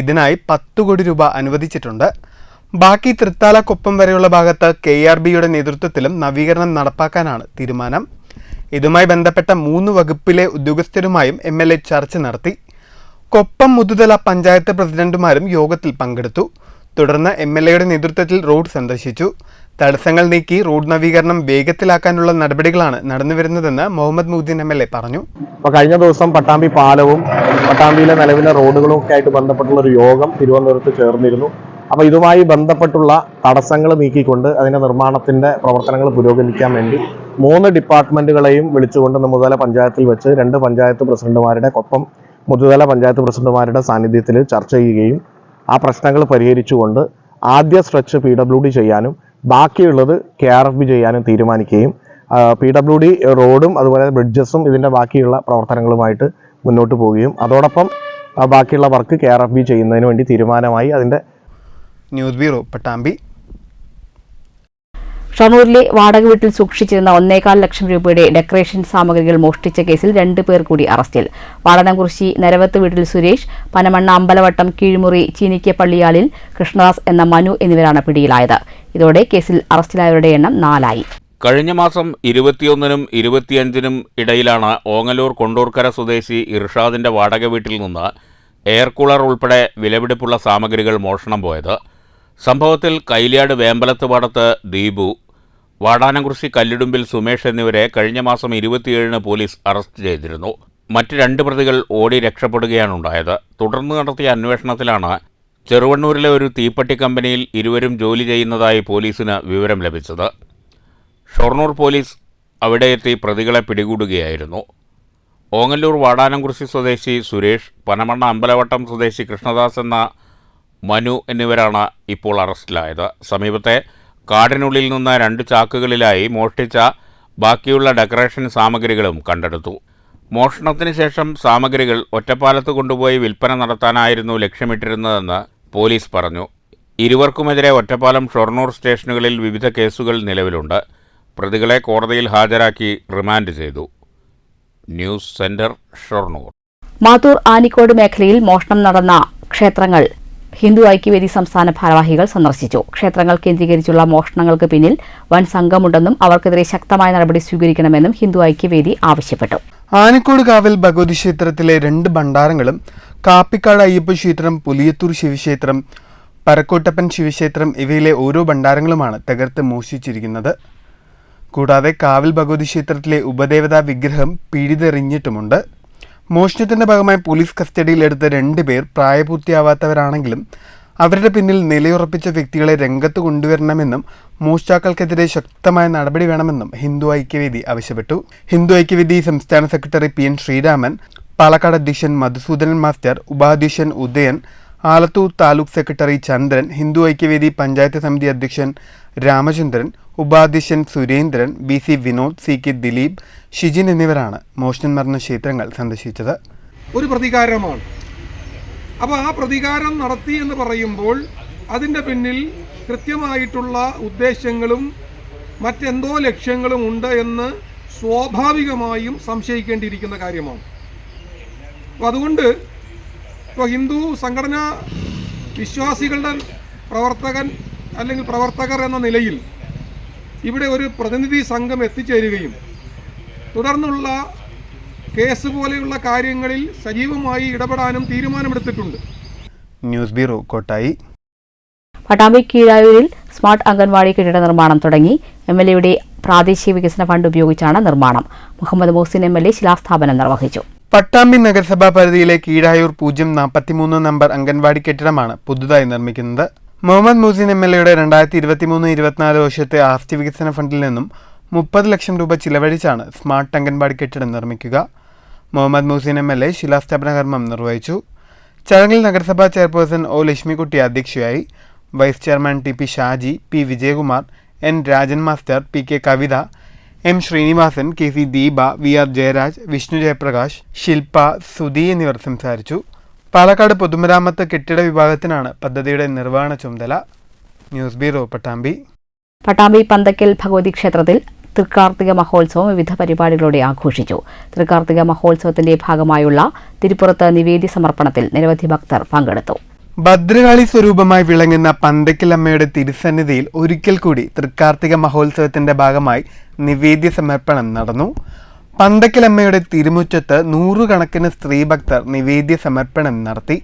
ഇതിനായി 10 കോടി രൂപ അനുവദിച്ചിട്ടുണ്ട്. ബാക്കി തൃത്താലക്കൊപ്പം വരെയുള്ള ഭാഗത്ത് KRBയുടെ നേതൃത്വത്തിലും നവീകരണം നടപ്പാക്കാനാണ് തീരുമാനം. ഇതുമായി ബന്ധപ്പെട്ട 3 വകുപ്പിലെ ഉദ്യോഗസ്ഥരുമായും MLA ചർച്ച നടത്തി. കൊപ്പം മുതുതല പഞ്ചായത്ത് പ്രസിഡന്റുമാരും യോഗത്തിൽ പങ്കെടുത്തു. തുടർന്ന് MLAയുടെ നേതൃത്വത്തിൽ റോഡ് സന്ദർശിച്ചു. തടസ്സങ്ങൾ നീക്കി റോഡ് നവീകരണം വേഗത്തിലാക്കാനുള്ള നടപടികളാണ് നടന്നുവരുന്നതെന്ന് മുഹമ്മദ് മുഹ്ദിൻ MLA പറഞ്ഞു. കഴിഞ്ഞ ദിവസം പട്ടാമ്പി പാലവും പട്ടാമ്പിയിലെ നിലവിലെ റോഡുകളും ഒക്കെ ആയിട്ട് ബന്ധപ്പെട്ടുള്ള ഒരു യോഗം തിരുവനന്തപുരത്ത് ചേർന്നിരുന്നു. അപ്പോൾ ഇതുമായി ബന്ധപ്പെട്ടുള്ള തടസ്സങ്ങൾ നീക്കിക്കൊണ്ട് അതിന്റെ നിർമ്മാണത്തിന്റെ പ്രവർത്തനങ്ങൾ പുരോഗമിക്കാൻ വേണ്ടി 3 ഡിപ്പാർട്ട്മെന്റുകളെയും വിളിച്ചുകൊണ്ട് മുതുതല പഞ്ചായത്തിൽ വെച്ച് 2 പഞ്ചായത്ത് പ്രസിഡന്റുമാരുടെ കൊപ്പം മുതുതല പഞ്ചായത്ത് പ്രസിഡന്റുമാരുടെ സാന്നിധ്യത്തിൽ ചർച്ച ചെയ്യുകയും ആ പ്രശ്നങ്ങൾ പരിഹരിച്ചുകൊണ്ട് ആദ്യ സ്ട്രെച്ച് PWD ചെയ്യാനും ബാക്കിയുള്ളത് KRFB ചെയ്യാനും തീരുമാനിക്കുകയും PWD റോഡും അതുപോലെ ബ്രിഡ്ജസും ഇതിന്റെ ബാക്കിയുള്ള പ്രവർത്തനങ്ങളുമായിട്ട് മുന്നോട്ട് പോവുകയും അതോടൊപ്പം ബാക്കിയുള്ള വർക്ക് KRFB ചെയ്യുന്നതിന് വേണ്ടി തീരുമാനമായി. അതിന്റെ ന്യൂസ് ബ്യൂറോ പട്ടാമ്പി. ഷൊർണൂരിലെ വാടക വീട്ടിൽ സൂക്ഷിച്ചിരുന്ന 1.25 ലക്ഷം രൂപയുടെ ഡെക്കറേഷൻ സാമഗ്രികൾ മോഷ്ടിച്ച കേസിൽ 2 പേർ കൂടി അറസ്റ്റിൽ. വാടനംകുറിശി നരവത്ത് വീട്ടിൽ സുരേഷ്, പനമണ്ണ അമ്പലവട്ടം കീഴ്മുറി ചീനിക്കപ്പള്ളിയാലിൽ കൃഷ്ണദാസ് എന്ന മനു എന്നിവരാണ് പിടിയിലായത്. ഇതോടെ കേസിൽ അറസ്റ്റിലായവരുടെ എണ്ണം 4 ആയി. കഴിഞ്ഞ മാസം 21-നും 25-നും ഇടയിലാണ് ഓങ്ങല്ലൂർ കൊണ്ടൂർക്കര സ്വദേശി ഇർഷാദിന്റെ വാടക വീട്ടിൽ നിന്ന് എയർ കൂളർ ഉൾപ്പെടെ വിലപിടിപ്പുള്ള സാമഗ്രികൾ മോഷണം പോയത്. സംഭവത്തിൽ കൈലിയാട് വേമ്പലത്ത് പാടത്ത് ദീപു, വാടാനംകുറിശി കല്ലിടുമ്പിൽ സുമേഷ് എന്നിവരെ കഴിഞ്ഞ മാസം 27-ന് പോലീസ് അറസ്റ്റ് ചെയ്തിരുന്നു. മറ്റ് 2 പ്രതികൾ ഓടി രക്ഷപ്പെടുകയാണുണ്ടായത്. തുടർന്ന് നടത്തിയ അന്വേഷണത്തിലാണ് ചെറുവണ്ണൂരിലെ ഒരു തീപ്പെട്ടി കമ്പനിയിൽ ഇരുവരും ജോലി ചെയ്യുന്നതായി പോലീസിന് വിവരം ലഭിച്ചത്. ഷൊർണൂർ പോലീസ് അവിടെ എത്തി പ്രതികളെ പിടികൂടുകയായിരുന്നു. ഓങ്ങല്ലൂർ വാടാനംകുറിശി സ്വദേശി സുരേഷ്, പനമണ്ണ അമ്പലവട്ടം സ്വദേശി കൃഷ്ണദാസ് എന്ന മനു എന്നിവരാണ് ഇപ്പോൾ അറസ്റ്റിലായത്. സമീപത്തെ കാടിനുള്ളിൽ നിന്ന് 2 ചാക്കുകളിലായി മോഷ്ടിച്ച ബാക്കിയുള്ള ഡെക്കറേഷൻ സാമഗ്രികളും കണ്ടെടുത്തു. മോഷണത്തിന് ശേഷം സാമഗ്രികൾ ഒറ്റപ്പാലത്ത് കൊണ്ടുപോയി വിൽപ്പന നടത്താനായിരുന്നു ലക്ഷ്യമിട്ടിരുന്നതെന്ന് പോലീസ് പറഞ്ഞു. ഇരുവർക്കുമെതിരെ ഒറ്റപ്പാലം, ഷൊർണൂർ സ്റ്റേഷനുകളിൽ വിവിധ കേസുകൾ നിലവിലുണ്ട്. പ്രതികളെ കോടതിയിൽ ഹാജരാക്കി റിമാൻഡ് ചെയ്തു. News centre, Shoranur. മാത്തൂർ ആനിക്കോട് മേഖലയിൽ മോഷണം നടന്ന ക്ഷേത്രങ്ങൾ ഹിന്ദു ഐക്യവേദി സംസ്ഥാന ഭാരവാഹികൾ സന്ദർശിച്ചു. ക്ഷേത്രങ്ങൾ കേന്ദ്രീകരിച്ചുള്ള മോഷണങ്ങൾക്ക് പിന്നിൽ വൻ സംഘമുണ്ടെന്നും അവർക്കെതിരെ ശക്തമായ നടപടി സ്വീകരിക്കണമെന്നും ഹിന്ദു ഐക്യവേദി ആവശ്യപ്പെട്ടു. ആനിക്കോട് കാവൽ ഭഗവതി ക്ഷേത്രത്തിലെ 2 ഭണ്ഡാരങ്ങളും കാപ്പിക്കാട് അയ്യപ്പ ക്ഷേത്രം, പുലിയത്തൂർ ശിവക്ഷേത്രം, പരക്കോട്ടപ്പൻ ശിവക്ഷേത്രം ഇവയിലെ ഓരോ ഭണ്ഡാരങ്ങളുമാണ് തകർത്ത് മോഷ്ടിച്ചിരിക്കുന്നത്. കൂടാതെ കാവൽ ഭഗവതി ക്ഷേത്രത്തിലെ ഉപദേവതാ വിഗ്രഹം പിഴുതെറിഞ്ഞിട്ടുമുണ്ട്. മോഷണത്തിന്റെ ഭാഗമായി പോലീസ് കസ്റ്റഡിയിലെടുത്ത 2 പേർ പ്രായപൂർത്തിയാവാത്തവരാണെങ്കിലും അവരുടെ പിന്നിൽ നിലയുറപ്പിച്ച വ്യക്തികളെ രംഗത്ത് കൊണ്ടുവരണമെന്നും മോഷ്ടാക്കൾക്കെതിരെ ശക്തമായ നടപടി വേണമെന്നും ഹിന്ദു ഐക്യവേദി ആവശ്യപ്പെട്ടു. ഹിന്ദു ഐക്യവേദി സംസ്ഥാന സെക്രട്ടറി PN ശ്രീരാമൻ, പാലക്കാട് അധ്യക്ഷൻ മധുസൂദനൻ മാസ്റ്റർ, ഉപാധ്യക്ഷൻ ഉദയൻ, ആലത്തൂർ താലൂക്ക് സെക്രട്ടറി ചന്ദ്രൻ, ഹിന്ദു ഐക്യവേദി പഞ്ചായത്ത് സമിതി അധ്യക്ഷൻ രാമചന്ദ്രൻ, ഉപാധ്യക്ഷൻ സുരേന്ദ്രൻ, BC വിനോദ്, CK ദിലീപ്, ഷിജിൻ എന്നിവരാണ് മോഷണം നടന്ന ക്ഷേത്രങ്ങൾ സന്ദർശിച്ചത്. ഒരു പ്രതികാരമാണ്. അപ്പോൾ ആ പ്രതികാരം നടത്തി എന്ന് പറയുമ്പോൾ അതിൻ്റെ പിന്നിൽ കൃത്യമായിട്ടുള്ള ഉദ്ദേശങ്ങളും മറ്റെന്തോ ലക്ഷ്യങ്ങളും ഉണ്ട് എന്ന് സ്വാഭാവികമായും സംശയിക്കേണ്ടിയിരിക്കുന്ന കാര്യമാണ്. അപ്പോൾ അതുകൊണ്ട് ഇപ്പോൾ ഹിന്ദു സംഘടനാ വിശ്വാസികളുടെ പ്രവർത്തകർ എന്ന നിലയിൽ ഇവിടെ ഒരു പ്രതിനിധി സംഘം എത്തിച്ചേരുകയും തുടർന്നുള്ള കേസ് പോലെയുള്ള കാര്യങ്ങളിൽ സജീവമായി ഇടപെടാനും തീരുമാനമെടുത്തിട്ടുണ്ട്. News bureau, Kottayi. പട്ടാമ്പി കീഴായൂരിൽ സ്മാർട്ട് അംഗൻവാടി കെട്ടിട നിർമ്മാണം തുടങ്ങി. MLAയുടെ പ്രാദേശിക വികസന ഫണ്ട് ഉപയോഗിച്ചാണ് നിർമ്മാണം. മുഹമ്മദ് മുഹ്സിൻ MLA ശിലാസ്ഥാപനം നിർവഹിച്ചു. പട്ടാമ്പി നഗരസഭാ പരിധിയിലെ കീഴായൂർ 043 നമ്പർ അംഗൻവാടി കെട്ടിടമാണ് പുതുതായി നിർമ്മിക്കുന്നത്. മുഹമ്മദ് മുഹ്സിൻ MLAയുടെ 2023-24 വർഷത്തെ ആസ്തി വികസന ഫണ്ടിൽ നിന്നും 30 ലക്ഷം രൂപ ചിലവഴിച്ചാണ് സ്മാർട്ട് അംഗൻവാടി കെട്ടിടം നിർമ്മിക്കുക. മുഹമ്മദ് മുഹ്സിൻ MLA ശിലാസ്ഥാപന കർമ്മം നിർവഹിച്ചു. ചടങ്ങിൽ നഗരസഭാ ചെയർപേഴ്സൺ O ലക്ഷ്മിക്കുട്ടി അധ്യക്ഷയായി. Vice chairman TP Shaji, P Vijayakumar, N Rajan master, P K Kavitha, M Srinivasan, K C Deepa, V R Jayaraj, Vishnu Jayaprakash, Shilpa, Sudhi എന്നിവർ സംസാരിച്ചു. പാലക്കാട് പൊതുമരാമത്ത് കെട്ടിട വിഭാഗത്തിനാണ് പദ്ധതിയുടെ നിർവഹണ ചുമതല. News bureau, Pattambi. പട്ടാമ്പി പന്തക്കൽ ഭഗവതി ക്ഷേത്രത്തിൽ തൃക്കാർത്തിക മഹോത്സവം വിവിധ പരിപാടികളോടെ ആഘോഷിച്ചു. തൃക്കാർത്തിക മഹോത്സവത്തിന്റെ ഭാഗമായുള്ള തിരുപ്പുറത്ത് നിവേദ്യ സമർപ്പണത്തിൽ നിരവധി ഭക്തർ പങ്കെടുത്തു. ഭദ്രകാളി സ്വരൂപമായി വിളങ്ങുന്ന പന്തക്കൽ അമ്മയുടെ തിരുസന്നിധിയിൽ ഒരിക്കൽ കൂടി തൃക്കാർത്തിക മഹോത്സവത്തിന്റെ ഭാഗമായി നിവേദ്യ സമർപ്പണം നടന്നു. പന്തക്കൽ അമ്മയുടെ തിരുമുറ്റത്ത് 100 കണക്കിന് സ്ത്രീഭക്തർ നിവേദ്യ സമർപ്പണം നടത്തി.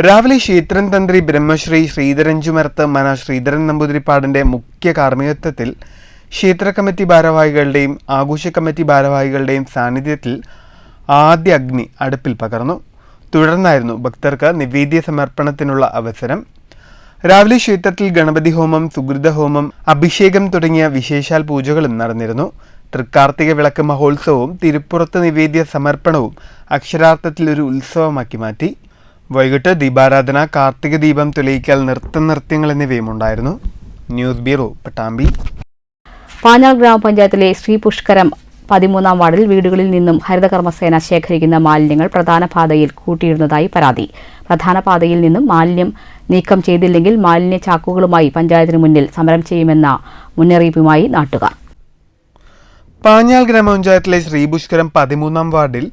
രാവിലെ ക്ഷേത്രം തന്ത്രി ബ്രഹ്മശ്രീ ശ്രീധരഞ്ചുമരത്ത് മന ശ്രീധരൻ നമ്പൂതിരിപ്പാടിന്റെ മുഖ്യ കാർമ്മികത്വത്തിൽ ക്ഷേത്ര കമ്മിറ്റി ഭാരവാഹികളുടെയും ആഘോഷ കമ്മിറ്റി ഭാരവാഹികളുടെയും സാന്നിധ്യത്തിൽ ആദ്യ അഗ്നി അടുപ്പിൽ പകർന്നു. തുടർന്നായിരുന്നു ഭക്തർക്ക് നിവേദ്യ സമർപ്പണത്തിനുള്ള അവസരം. രാവിലെ ക്ഷേത്രത്തിൽ ഗണപതി ഹോമം, സുഗൃത ഹോമം, അഭിഷേകം തുടങ്ങിയ വിശേഷാൽ പൂജകളും നടന്നിരുന്നു. തൃക്കാർത്തിക വിളക്ക് മഹോത്സവവും തിരുപ്പുറത്ത് നിവേദ്യ സമർപ്പണവും അക്ഷരാർത്ഥത്തിൽ ഒരു ഉത്സവമാക്കി മാറ്റി. വൈകിട്ട് ദീപാരാധന, കാർത്തിക ദീപം തെളിയിക്കൽ, നൃത്തനൃത്യങ്ങൾ എന്നിവയും ഉണ്ടായിരുന്നു. News bureau, Pattambi. പാഞ്ഞാൾ ഗ്രാമപഞ്ചായത്തിലെ ശ്രീ പുഷ്കരം 13-ാം വാർഡിൽ വീടുകളിൽ നിന്നും ഹരിതകർമ്മസേന ശേഖരിക്കുന്ന മാലിന്യങ്ങൾ പ്രധാന പാതയിൽ കൂട്ടിയിടുന്നതായി പരാതി. പ്രധാന പാതയിൽ നിന്നും മാലിന്യം നീക്കം ചെയ്തില്ലെങ്കിൽ മാലിന്യ ചാക്കുകളുമായി പഞ്ചായത്തിന് മുന്നിൽ സമരം ചെയ്യുമെന്ന മുന്നറിയിപ്പുമായി നാട്ടുകാർ. പാഞ്ഞാൾ ഗ്രാമപഞ്ചായത്തിലെ ശ്രീപുഷ്കരം 13-ാം വാർഡിൽ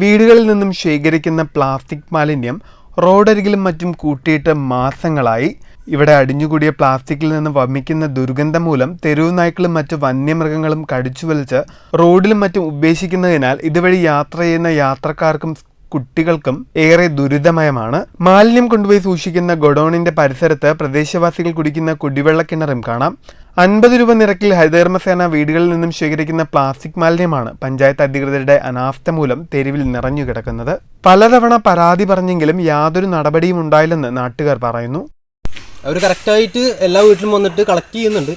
വീടുകളിൽ നിന്നും ശേഖരിക്കുന്ന പ്ലാസ്റ്റിക് മാലിന്യം റോഡരികിലും മറ്റും കൂട്ടിയിട്ട് മാസങ്ങളായി. ഇവിടെ അടിഞ്ഞുകൂടിയ പ്ലാസ്റ്റിക്കിൽ നിന്ന് വമിക്കുന്ന ദുർഗന്ധം മൂലം തെരുവു നായ്ക്കളും മറ്റു വന്യമൃഗങ്ങളും കടിച്ചുവലിച്ച് റോഡിലും മറ്റും ഉപേക്ഷിക്കുന്നതിനാൽ ഇതുവഴി യാത്ര ചെയ്യുന്ന യാത്രക്കാർക്കും കുട്ടികൾക്കും ഏറെ ദുരിതമയമാണ്. മാലിന്യം കൊണ്ടുപോയി സൂക്ഷിക്കുന്ന ഗോഡൌണിന്റെ പരിസരത്ത് പ്രദേശവാസികൾ കുടിക്കുന്ന കുടിവെള്ള കിണറും കാണാം. 50 രൂപ നിരക്കിൽ ഹരിതകർമ്മസേന വീടുകളിൽ നിന്നും ശേഖരിക്കുന്ന പ്ലാസ്റ്റിക് മാലിന്യമാണ് പഞ്ചായത്ത് അധികൃതരുടെ അനാസ്ഥ മൂലം തെരുവിൽ നിറഞ്ഞു കിടക്കുന്നത്. പലതവണ പരാതി പറഞ്ഞെങ്കിലും യാതൊരു നടപടിയും ഉണ്ടായില്ലെന്ന് നാട്ടുകാർ പറയുന്നു. അവർ കറക്റ്റായിട്ട് എല്ലാ വീട്ടിലും വന്നിട്ട് കളക്ട് ചെയ്യുന്നുണ്ട്.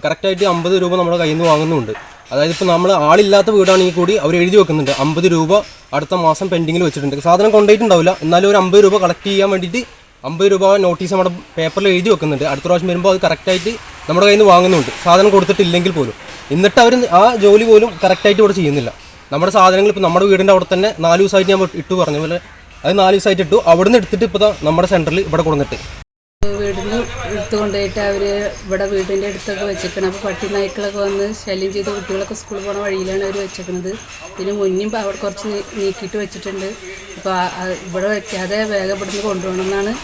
കറക്റ്റായിട്ട് 50 രൂപ നമ്മുടെ കയ്യിൽ നിന്ന് വാങ്ങുന്നുണ്ട്. അതായത് ഇപ്പോൾ നമ്മൾ ആളില്ലാത്ത വീടാണെങ്കിൽ കൂടി അവർ എഴുതി വെക്കുന്നുണ്ട് 50 രൂപ അടുത്ത മാസം പെൻഡിങ്ങിൽ വെച്ചിട്ടുണ്ട്. സാധനം കൊണ്ടുപോയിട്ടുണ്ടാവില്ല, എന്നാലും ഒരു 50 രൂപ കളക്ട് ചെയ്യാൻ വേണ്ടിയിട്ട് 50 രൂപ നോട്ടീസ് നമ്മുടെ പേപ്പറിൽ എഴുതി വെക്കുന്നുണ്ട്. അടുത്ത പ്രാവശ്യം വരുമ്പോൾ അത് കറക്റ്റായിട്ട് നമ്മുടെ കയ്യിൽ നിന്ന് വാങ്ങുന്നുണ്ട്, സാധനം കൊടുത്തിട്ടില്ലെങ്കിൽ പോലും. എന്നിട്ട് അവർ ആ ജോലി പോലും കറക്റ്റായിട്ട് ഇവിടെ ചെയ്യുന്നില്ല. നമ്മുടെ സാധനങ്ങൾ ഇപ്പോൾ നമ്മുടെ വീടിൻ്റെ അവിടെ തന്നെ 4 ദിവസമായിട്ട് ഞാൻ ഇട്ടു പറഞ്ഞ പോലെ അത് 4 ദിവസമായിട്ട് ഇട്ടു. അവിടെ നിന്ന് എടുത്തിട്ട് ഇപ്പോൾ നമ്മുടെ സെൻറ്ററിൽ ഇവിടെ കൊടുത്തിട്ട് വീടിന് എടുത്തുകൊണ്ടുപോയിട്ട് അവർ ഇവിടെ വീടിൻ്റെ അടുത്തൊക്കെ വെച്ചേക്കണം. അപ്പോൾ പട്ടി നായ്ക്കളൊക്കെ വന്ന് ശല്യം ചെയ്ത് കുട്ടികളൊക്കെ സ്കൂളിൽ പോകുന്ന വഴിയിലാണ് അവർ വെച്ചേക്കുന്നത്. ഇതിന് മുന്നും അവിടെ കുറച്ച് നീക്കിയിട്ട് വെച്ചിട്ടുണ്ട്. അപ്പോൾ ഇവിടെ വെക്കാതെ വേഗം ഇവിടുന്ന് കൊണ്ടുപോകണമെന്നാണ്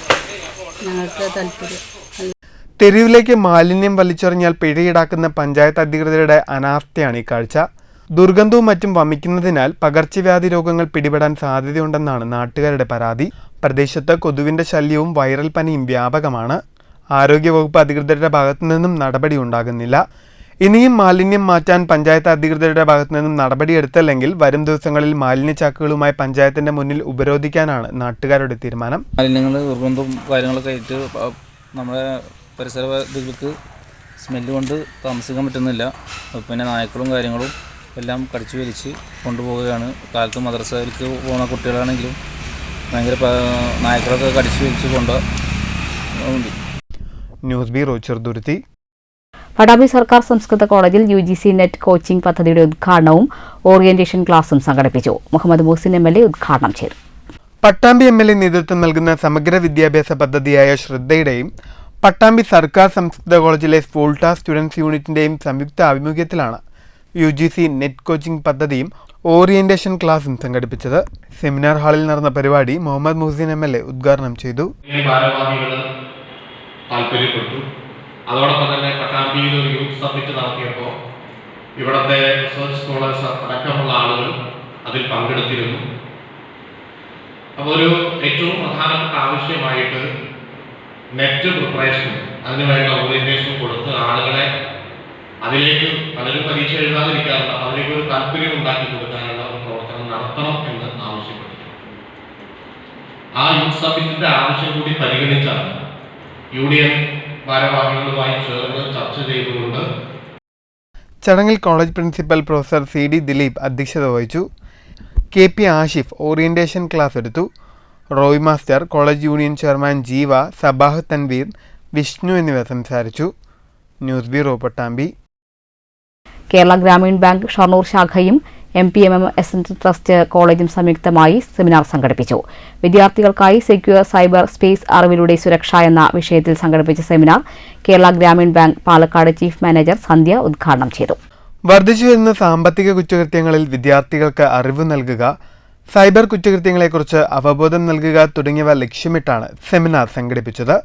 ഞങ്ങൾക്ക് താല്പര്യം. തെരുവിലേക്ക് മാലിന്യം വലിച്ചെറിഞ്ഞാൽ പിഴ ഈടാക്കുന്ന പഞ്ചായത്ത് അധികൃതരുടെ അനാസ്ഥയാണ് ഈ കാഴ്ച. ദുർഗന്ധവും മറ്റും വമിക്കുന്നതിനാൽ പകർച്ചവ്യാധി രോഗങ്ങൾ പിടിപെടാൻ സാധ്യതയുണ്ടെന്നാണ് നാട്ടുകാരുടെ പരാതി. പ്രദേശത്ത് കൊതുവിന്റെ ശല്യവും വൈറൽ പനിയും വ്യാപകമാണ്. ആരോഗ്യവകുപ്പ് അധികൃതരുടെ ഭാഗത്തു നിന്നും നടപടി ഉണ്ടാകുന്നില്ല. ഇനിയും മാലിന്യം മാറ്റാൻ പഞ്ചായത്ത് അധികൃതരുടെ ഭാഗത്തു നിന്നും നടപടിയെടുത്തില്ലെങ്കിൽ വരും ദിവസങ്ങളിൽ മാലിന്യ ചാക്കുകളുമായി പഞ്ചായത്തിന്റെ മുന്നിൽ ഉപരോധിക്കാനാണ് നാട്ടുകാരുടെ തീരുമാനം. മാലിന്യങ്ങൾ ദുർഗന്ധവും കാര്യങ്ങളൊക്കെ ആയിട്ട് നമ്മുടെ പരിസരവാസികൾക്ക് സ്മെല്ല് കൊണ്ട് താമസിക്കാൻ പറ്റുന്നില്ല. പിന്നെ നായ്ക്കളും കാര്യങ്ങളും എല്ലാം കടിച്ചു വലിച്ച് കൊണ്ടുപോവുകയാണ്. കാലത്ത് മദ്രസയിലേക്ക് പോകുന്ന കുട്ടികളാണെങ്കിലും ഭയങ്കര നായ്ക്കളൊക്കെ കടിച്ചു വലിച്ച് കൊണ്ടുപോകുന്നുണ്ട്. News bureau, Cheruthuruthy. പട്ടാമ്പി സർക്കാർ സംസ്കൃത കോളേജിൽ UGC നെറ്റ് കോച്ചിംഗ് പദ്ധതിയുടെ ഉദ്ഘാടനവും ഓറിയന്റേഷൻ ക്ലാസും സംഘടിപ്പിച്ചു. മുഹമ്മദ് മുഹസിൻ MLA ഉദ്ഘാടനം ചെയ്തു. പട്ടാമ്പി MLA നേതൃത്വം നൽകുന്ന സമഗ്ര വിദ്യാഭ്യാസ പദ്ധതിയായ ശ്രദ്ധയുടെയും പട്ടാമ്പി സർക്കാർ സംസ്കൃത കോളേജിലെ സ്പോൾട്ട സ്റ്റുഡൻസ് യൂണിറ്റിന്റെയും സംയുക്ത ആഭിമുഖ്യത്തിലാണ് UGC നെറ്റ് കോച്ചിംഗ് പദ്ധതിയും ഓറിയന്റേഷൻ ക്ലാസും സംഘടിപ്പിച്ചത്. സെമിനാർ ഹാളിൽ നടന്ന പരിപാടി മുഹമ്മദ് മുഹസിൻ MLA ഉദ്ഘാടനം ചെയ്തു. താല്പര്യപ്പെട്ടു. അതോടൊപ്പം തന്നെ പട്ടാമ്പിയിൽ ഒരു യൂത്ത് സബ്മിറ്റ് നടത്തിയപ്പോൾ ഇവിടുത്തെ റിസർച്ച് സ്കോളേഴ്സ് അടക്കമുള്ള ആളുകൾ അതിൽ പങ്കെടുത്തിരുന്നു. അപ്പോൾ ഒരു ഏറ്റവും പ്രധാനപ്പെട്ട ആവശ്യമായിട്ട് നെറ്റ് പ്രിപ്പറേഷനും അതിനുവേണ്ട ഓറിയന്റേഷനും കൊടുത്ത് ആളുകളെ അതിലേക്ക് പലരും പരീക്ഷ എഴുതാതിരിക്കാറുണ്ട്, അതിലേക്ക് ഒരു താല്പര്യം ഉണ്ടാക്കി കൊടുക്കാനുള്ള ഒരു പ്രവർത്തനം നടത്തണം എന്ന് ആവശ്യപ്പെട്ടു. ആ യൂത്ത് സബ്മിറ്റിന്റെ ആവശ്യം കൂടി പരിഗണിച്ചാണ് യൂണിയൻ ഭാരവാഹികളുമായി ചേർന്ന് ചർച്ച ചെയ്തുകൊണ്ട് ചടങ്ങിൽ college principal professor CD Dileep അധ്യക്ഷത വഹിച്ചു. KP ആഷിഫ് ഓറിയന്റേഷൻ ക്ലാസ് എടുത്തു. Roy master, college union chairman Jeeva, Sabah Tanveer, Vishnu എന്നിവർ സംസാരിച്ചു. News bureau, Pattambi. Kerala Grameen bank Shoranur ശാഖയും MPMM ട്രസ്റ്റ് കോളേജും സംയുക്തമായി സെമിനാർ സംഘടിപ്പിച്ചു. വിദ്യാർത്ഥികൾക്കായി സെക്യൂർ സൈബർ സ്പേസ് അറിവിലൂടെ സുരക്ഷ എന്ന വിഷയത്തിൽ സംഘടിപ്പിച്ച seminar Kerala Grameen bank Palakkad chief manager Sandhya ഉദ്ഘാടനം ചെയ്തു. വർദ്ധിച്ചുവരുന്ന സാമ്പത്തിക കുറ്റകൃത്യങ്ങളിൽ വിദ്യാർത്ഥികൾക്ക് അറിവ് നൽകുക, സൈബർ കുറ്റകൃത്യങ്ങളെക്കുറിച്ച് അവബോധം നൽകുക തുടങ്ങിയവ ലക്ഷ്യമിട്ടാണ് സെമിനാർ സംഘടിപ്പിച്ചത്.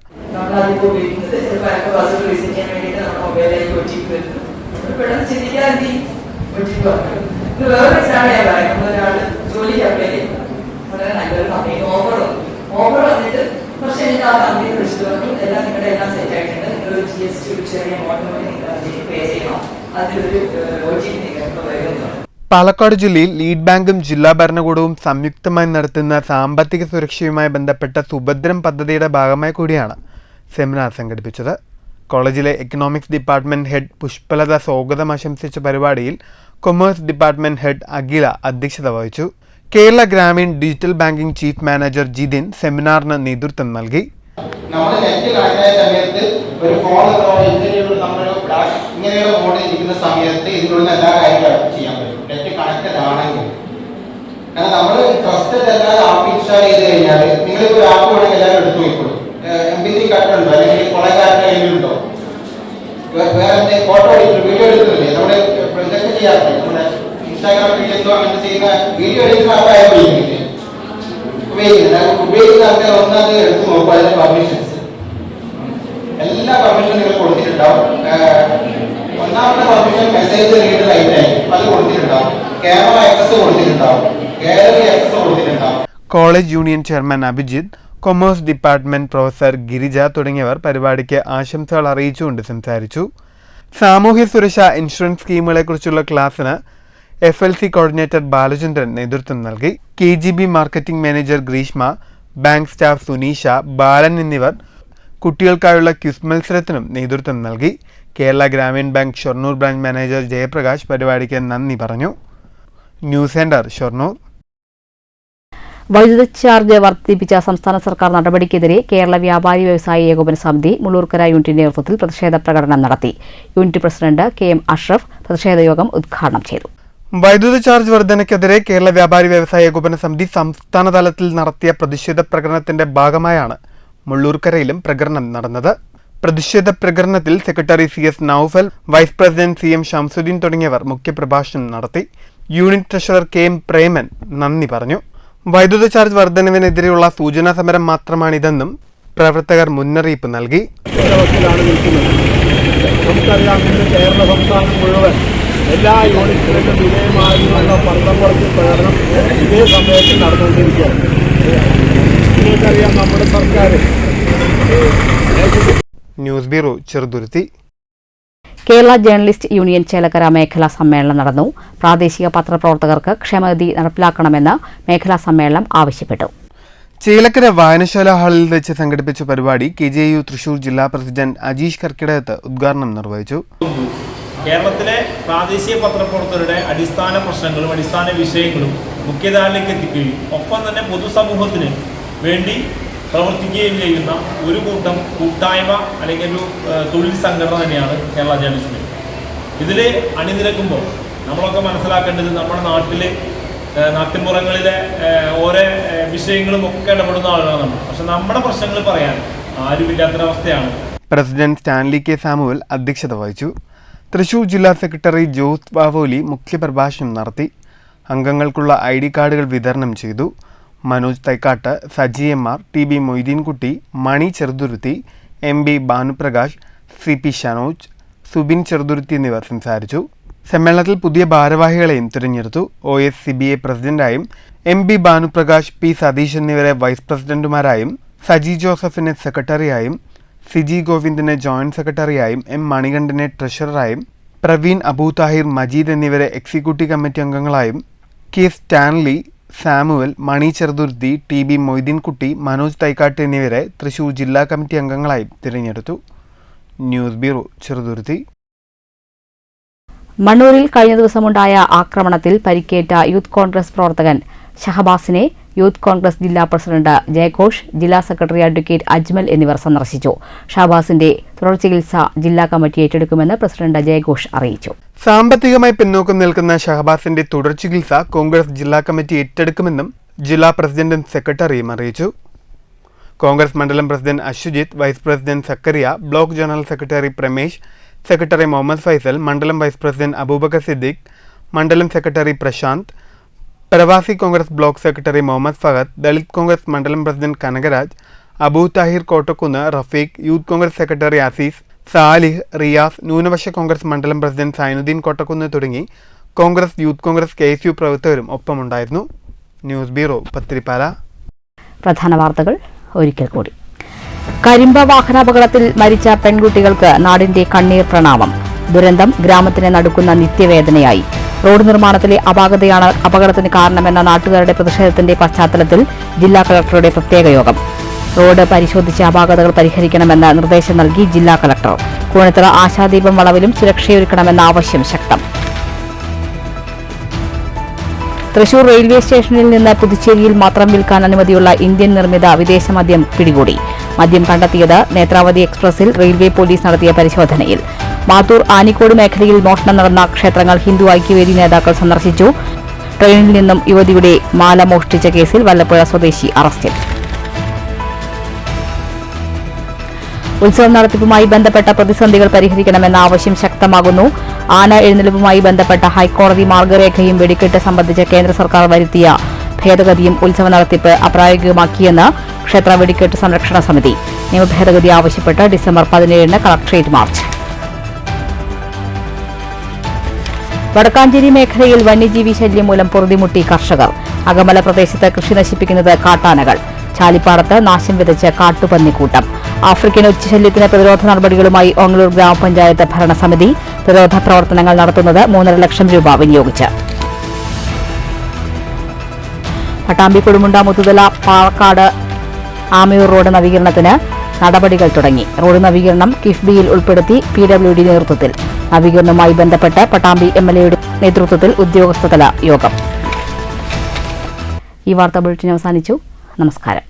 പാലക്കാട് ജില്ലയിൽ ലീഡ് ബാങ്കും ജില്ലാ ഭരണകൂടവും സംയുക്തമായി നടത്തുന്ന സാമ്പത്തിക സുരക്ഷയുമായി ബന്ധപ്പെട്ട സുഭദ്രം പദ്ധതിയുടെ ഭാഗമായി കൂടിയാണ് സെമിനാർ സംഘടിപ്പിച്ചത്. കോളേജിലെ എക്കണോമിക്സ് ഡിപ്പാർട്ട്മെന്റ് ഹെഡ് പുഷ്പലത സ്വാഗതം ആശംസിച്ച പരിപാടിയിൽ കൊമേഴ്സ് ഡിപ്പാർട്ട്മെന്റ് ഹെഡ് അഖില അധ്യക്ഷത വഹിച്ചു. Kerala Grameen digital banking chief manager Jithin സെമിനാറിന് നേതൃത്വം നൽകി. ഇങ്ങനെയുള്ള മോഡിൽ ഇരിക്കുന്ന സമയത്ത് ഇതിനുള്ള എല്ലാ കാര്യങ്ങളും ചെയ്യാൻ പറ്റും. നെറ്റ് കണക്റ്റഡ് ആണെങ്കിൽ നമ്മൾ ട്രസ്റ്റഡ് അല്ലാതെ ആപ്പ് ഇൻസ്റ്റാൾ ചെയ്ത് കഴിഞ്ഞാൽ നിങ്ങളിപ്പോൾ ഒരു ആപ്പ് വേണമെങ്കിൽ എല്ലാവരും എടുത്തു പോയിക്കോളും. MP3 കട്ടുണ്ടോ അല്ലെങ്കിൽ കൊളകാരുടെ കയ്യിലുണ്ടോ, വേറെ ഫോട്ടോ എടുക്കുന്നു, വീഡിയോ എടുക്കുന്നില്ലേ, നമ്മുടെ ഇതൊക്കെ ചെയ്യാറില്ലേ, നമ്മുടെ ഇൻസ്റ്റാഗ്രാം വീഡിയോസോ അങ്ങനെ ചെയ്യുന്ന വീഡിയോ എടുക്കുന്ന ആൾക്കാരെ ഉപയോഗിക്കുന്ന ആൾക്കാർ ഒന്നത് എടുത്ത് നോക്കും. അതിന്റെ പെർമിഷൻസ് എല്ലാ പെർമിഷനും നിങ്ങൾ കൊടുത്തിട്ടുണ്ടാവും. ഒന്നാമത്തെ പെർമിഷൻ മെസ്സേജ് റീഡ് റൈറ്റ് ആയിരിക്കും, അത് കൊടുത്തിട്ടുണ്ടാവും. ക്യാമറ ആക്സസ് കൊടുത്തിട്ടുണ്ടാവും, ഗാലറി ആക്സസ് കൊടുത്തിട്ടുണ്ടാവും. College union chairman Abhijith, commerce department professor Girija തുടങ്ങിയവർ പരിപാടിക്ക് ആശംസകൾ അറിയിച്ചുകൊണ്ട് സംസാരിച്ചു. സാമൂഹ്യ സുരക്ഷാ ഇൻഷുറൻസ് സ്കീമുകളെക്കുറിച്ചുള്ള ക്ലാസ്സിന് FLC കോർഡിനേറ്റർ ബാലചന്ദ്രൻ നേതൃത്വം നൽകി. KGB marketing manager Greeshma, bank staff Suneesha, Balan എന്നിവർ കുട്ടികൾക്കായുള്ള ക്വിസ് മത്സരത്തിനും നേതൃത്വം നൽകി. Kerala Grameen bank Shoranur branch manager Jayaprakash പരിപാടിക്ക് നന്ദി പറഞ്ഞു. News centre, Shoranur. വൈദ്യുതി ചാർജ് വർദ്ധിപ്പിച്ച സംസ്ഥാന സർക്കാർ നടപടിക്കെതിരെ കേരള വ്യാപാരി വ്യവസായി ഏകോപന സമിതി മുള്ളൂർക്കര യൂണിറ്റിന്റെ നേതൃത്വത്തിൽ പ്രതിഷേധ പ്രകടനം നടത്തി. യൂണിറ്റ് പ്രസിഡന്റ് KM അഷ്റഫ് പ്രതിഷേധയോഗം ഉദ്ഘാടനം ചെയ്തു. വൈദ്യുതി ചാർജ് വർധനയ്ക്കെതിരെ കേരള വ്യാപാരി വ്യവസായി ഏകോപന സമിതി സംസ്ഥാന തലത്തിൽ നടത്തിയ പ്രതിഷേധ പ്രകടനത്തിന്റെ ഭാഗമായാണ് മുള്ളൂർക്കരയിലും പ്രകടനം നടന്നത്. പ്രതിഷേധ പ്രകടനത്തിൽ secretary CS Noufal, vice president CM Shamsuddin തുടങ്ങിയവർ മുഖ്യപ്രഭാഷണം നടത്തി. യൂണിറ്റ് ട്രഷറർ KM പ്രേമൻ നന്ദി പറഞ്ഞു. വൈദ്യുത ചാർജ് വർധനവിനെതിരെയുള്ള സൂചനാ സമരം മാത്രമാണിതെന്നും പ്രവർത്തകർ മുന്നറിയിപ്പ് നൽകി. നമുക്കറിയാം, ഇന്ന് കേരള സംസ്ഥാനം മുഴുവൻ എല്ലാ യൂണിറ്റുകളിലും വിജയമായുള്ള പന്തം കുറച്ച് പ്രകടനം ഇതേ സമയത്ത് നടന്നുകൊണ്ടിരിക്കുകയാണ്. നിങ്ങൾക്കറിയാം, നമ്മുടെ സർക്കാർ. News bureau, Cheruthuruthy. Kerala journalist union Chelakkara മേഖലാ സമ്മേളനം നടന്നു. പ്രാദേശിക പത്രപ്രവർത്തകർക്ക് ക്ഷേമനിധി നടപ്പിലാക്കണമെന്ന് മേഖലാ സമ്മേളനം ആവശ്യപ്പെട്ടു. ചേലക്കര വായനശാല ഹാളിൽ വെച്ച് സംഘടിപ്പിച്ച പരിപാടി KJU തൃശൂർ ജില്ലാ പ്രസിഡന്റ് അജീഷ് കർക്കിടകത്ത് ഉദ്ഘാടനം നിർവഹിച്ചു. കേരളത്തിലെ പ്രാദേശിക പത്രപ്രവർത്തകരുടെ അടിസ്ഥാന പ്രശ്നങ്ങളും അടിസ്ഥാന വിഷയങ്ങളും മുഖ്യധാരയിലേക്ക് എത്തിക്കുകയും ഒപ്പം തന്നെ പൊതുസമൂഹത്തിന് വേണ്ടി പ്രവർത്തിക്കുകയും ചെയ്യുന്ന ഒരു കൂട്ടായ്മ അല്ലെങ്കിൽ ഒരു തൊഴിൽ സംഘടന തന്നെയാണ് കേരള ജേർണലിസ്റ്റ് യൂണിയൻ. ഇതിൽ അണിനിരക്കുമ്പോൾ നമ്മളൊക്കെ മനസ്സിലാക്കേണ്ടത് നമ്മുടെ നാട്ടിൻപുറങ്ങളിലെ ഓരോ വിഷയങ്ങളും ഒക്കെ ഇടപെടുന്ന ആളുകളാണ് നമ്മൾ. പക്ഷെ നമ്മുടെ പ്രശ്നങ്ങൾ പറയാൻ ആരുമില്ലാത്തൊരവസ്ഥയാണ്. പ്രസിഡന്റ് സ്റ്റാൻലി K സാമുവൽ അധ്യക്ഷത വഹിച്ചു. തൃശൂർ ജില്ലാ സെക്രട്ടറി ജോസ് ബാവോലി മുഖ്യപ്രഭാഷണം നടത്തി. അംഗങ്ങൾക്കുള്ള ID കാർഡുകൾ വിതരണം ചെയ്തു. മനോജ് തൈക്കാട്ട്, സജി MR, TB മൊയ്തീൻകുട്ടി, മണി ചെറുതുരുത്തി, MB ഭാനുപ്രകാശ്, CP ഷനോജ്, സുബിൻ ചെറുതുരുത്തി എന്നിവർ സംസാരിച്ചു. സമ്മേളനത്തിൽ പുതിയ ഭാരവാഹികളെയും തിരഞ്ഞെടുത്തു. OSCBA പ്രസിഡന്റായും MB Bhanuprakash, P Satheesh എന്നിവരെ വൈസ് പ്രസിഡന്റുമാരായും, സജി ജോസഫിനെ സെക്രട്ടറിയായും, സിജി ഗോവിന്ദിനെ ജോയിന്റ് സെക്രട്ടറിയായും, M മണികണ്ഠനെ ട്രഷററായും, പ്രവീൺ അബൂതാഹിർ, മജീദ് എന്നിവരെ എക്സിക്യൂട്ടീവ് കമ്മിറ്റി അംഗങ്ങളായും, K Stanley, Samuel, Mani Cheruthuruthy, TB Moideenkutty, Manoj Thaikkat എന്നിവരെ തൃശൂർ ജില്ലാ കമ്മിറ്റി അംഗങ്ങളായും തിരഞ്ഞെടുത്തു. News bureau, Cheruthuruthy. മണ്ണൂരിൽ കഴിഞ്ഞ ദിവസമുണ്ടായ ആക്രമണത്തിൽ പരിക്കേറ്റ യൂത്ത് കോൺഗ്രസ് പ്രവർത്തകൻ ഷഹബാസിനെ യൂത്ത് കോൺഗ്രസ് ജില്ലാ പ്രസിഡന്റ് ജയഘോഷ്, ജില്ലാ സെക്രട്ടറി അഡ്വക്കേറ്റ് അജ്മൽ എന്നിവർ സന്ദർശിച്ചു. ഷഹബാസിന്റെ തുടർ ചികിത്സ ജില്ലാ കമ്മിറ്റി ഏറ്റെടുക്കുമെന്ന് പ്രസിഡന്റ് ജയഘോഷ് അറിയിച്ചു. സാമ്പത്തികമായി പിന്നോക്കം നിൽക്കുന്ന ഷഹബാസിന്റെ തുടർ ചികിത്സ കോൺഗ്രസ് ജില്ലാ കമ്മിറ്റി ഏറ്റെടുക്കുമെന്നും ജില്ലാ പ്രസിഡന്റും സെക്രട്ടറിയും അറിയിച്ചു. കോൺഗ്രസ് മണ്ഡലം president Ashwajith, vice president Zakariya, block general secretary Pramesh, secretary Muhammad Faisal, മണ്ഡലം വൈസ് പ്രസിഡന്റ് അബൂബക്കർ സിദ്ദീഖ്, മണ്ഡലം സെക്രട്ടറി പ്രശാന്ത്, പ്രവാസി Congress block secretary Muhammad Fahad, Dalit Congress മണ്ഡലം president Kanakaraj, Abu Thahir Kottakkunnu, Rafeeq, youth Congress secretary Azeez, Salih, Riyas, ന്യൂനപക്ഷ കോൺഗ്രസ് മണ്ഡലം പ്രസിഡന്റ് സൈനുദ്ദീൻ കോട്ടക്കുന്ന് തുടങ്ങി കോൺഗ്രസ്, യൂത്ത് കോൺഗ്രസ്, KSU പ്രവർത്തകരും ഒപ്പമുണ്ടായിരുന്നു. News bureau, Pathiripala. പ്രധാന വാർത്തകൾ ഒരിക്കൽ കൂടി. കരിമ്പ വാഹനാപകടത്തിൽ മരിച്ച പെൺകുട്ടികൾക്ക് നാടിന്റെ കണ്ണീർ പ്രണാമം. ദുരന്തം ഗ്രാമത്തിന് നടുക്കുന്ന നിത്യവേദനയായി. റോഡ് നിർമ്മാണത്തിലെ അപാകതയാണ് അപകടത്തിന് കാരണമെന്ന നാട്ടുകാരുടെ പ്രതിഷേധത്തിന്റെ പശ്ചാത്തലത്തിൽ ജില്ലാ കളക്ടറുടെ പ്രത്യേക യോഗം. റോഡ് പരിശോധിച്ച് അപാകതകൾ പരിഹരിക്കണമെന്ന് നിർദ്ദേശം നൽകി ജില്ലാ കളക്ടർ. കൂനത്തറ ആശാദീപം വളവിലും സുരക്ഷയൊരുക്കണമെന്ന ആവശ്യം ശക്തം. തൃശൂർ റെയിൽവേ സ്റ്റേഷനിൽ നിന്ന് പുതുച്ചേരിയിൽ മാത്രം വിൽക്കാൻ അനുമതിയുള്ള ഇന്ത്യൻ നിർമ്മിത വിദേശ മദ്യം പിടികൂടി. മദ്യം കണ്ടെത്തിയത് നേത്രാവതി എക്സ്പ്രസിൽ റെയിൽവേ പോലീസ് നടത്തിയ പരിശോധനയിൽ. മാത്തൂർ ആനിക്കോട് മേഖലയിൽ മോഷണം നടന്ന ക്ഷേത്രങ്ങൾ ഹിന്ദു ഐക്യവേദി നേതാക്കൾ സന്ദർശിച്ചു. ട്രെയിനിൽ നിന്നും യുവതിയുടെ മാല മോഷ്ടിച്ച കേസിൽ വല്ലപ്പുഴ സ്വദേശി അറസ്റ്റിൽ. ഉത്സവം നടത്തിപ്പുമായി ബന്ധപ്പെട്ട പ്രതിസന്ധികൾ പരിഹരിക്കണമെന്ന ആവശ്യം ശക്തമാകുന്നു. ആന എഴുന്നള്ളിപ്പുമായി ബന്ധപ്പെട്ട ഹൈക്കോടതി മാർഗരേഖയും വെടിക്കെട്ട് സംബന്ധിച്ച് കേന്ദ്ര സർക്കാർ വരുത്തിയ ഭേദഗതിയും ഉത്സവ നടത്തിപ്പ് അപ്രായോഗികമാക്കിയെന്ന് ക്ഷേത്ര വെടിക്കെട്ട് സംരക്ഷണ സമിതി. നിയമഭേദഗതി ആവശ്യപ്പെട്ട് ഡിസംബർ 17 കളക്ട്രേറ്റ് മാർച്ച്. വടക്കാഞ്ചേരി മേഖലയിൽ വന്യജീവി ശല്യം മൂലം പൊറുതിമുട്ടി കർഷകർ. അകമല പ്രദേശത്ത് കൃഷി നശിപ്പിക്കുന്നത് കാട്ടാനകൾ. ചാലിപ്പാടത്ത് നാശം വിതച്ച് കാട്ടുപന്നിക്കൂട്ടം. ആഫ്രിക്കൻ ഒറ്റശല്യത്തിന് പ്രതിരോധ നടപടികളുമായി ഓങ്ങല്ലൂർ ഗ്രാമപഞ്ചായത്ത് ഭരണസമിതി. പ്രതിരോധ പ്രവർത്തനങ്ങൾ നടത്തുന്നത് 3.5 ലക്ഷം രൂപ വിനിയോഗിച്ച്. പട്ടാമ്പി കൊടുമുണ്ട മുത്തുതല പാലക്കാട് ആമയൂർ റോഡ് നവീകരണത്തിന് നടപടികൾ തുടങ്ങി. റോഡ് നവീകരണം കിഫ്ബിയിൽ ഉൾപ്പെടുത്തി PWD നേതൃത്വത്തിൽ. നവീകരണവുമായി ബന്ധപ്പെട്ട് പട്ടാമ്പി MLAയുടെ നേതൃത്വത്തിൽ ഉദ്യോഗസ്ഥതല യോഗം. ഈ വാർത്താ ബുള്ളറ്റിൻ അവസാനിച്ചു. നമസ്കാരം.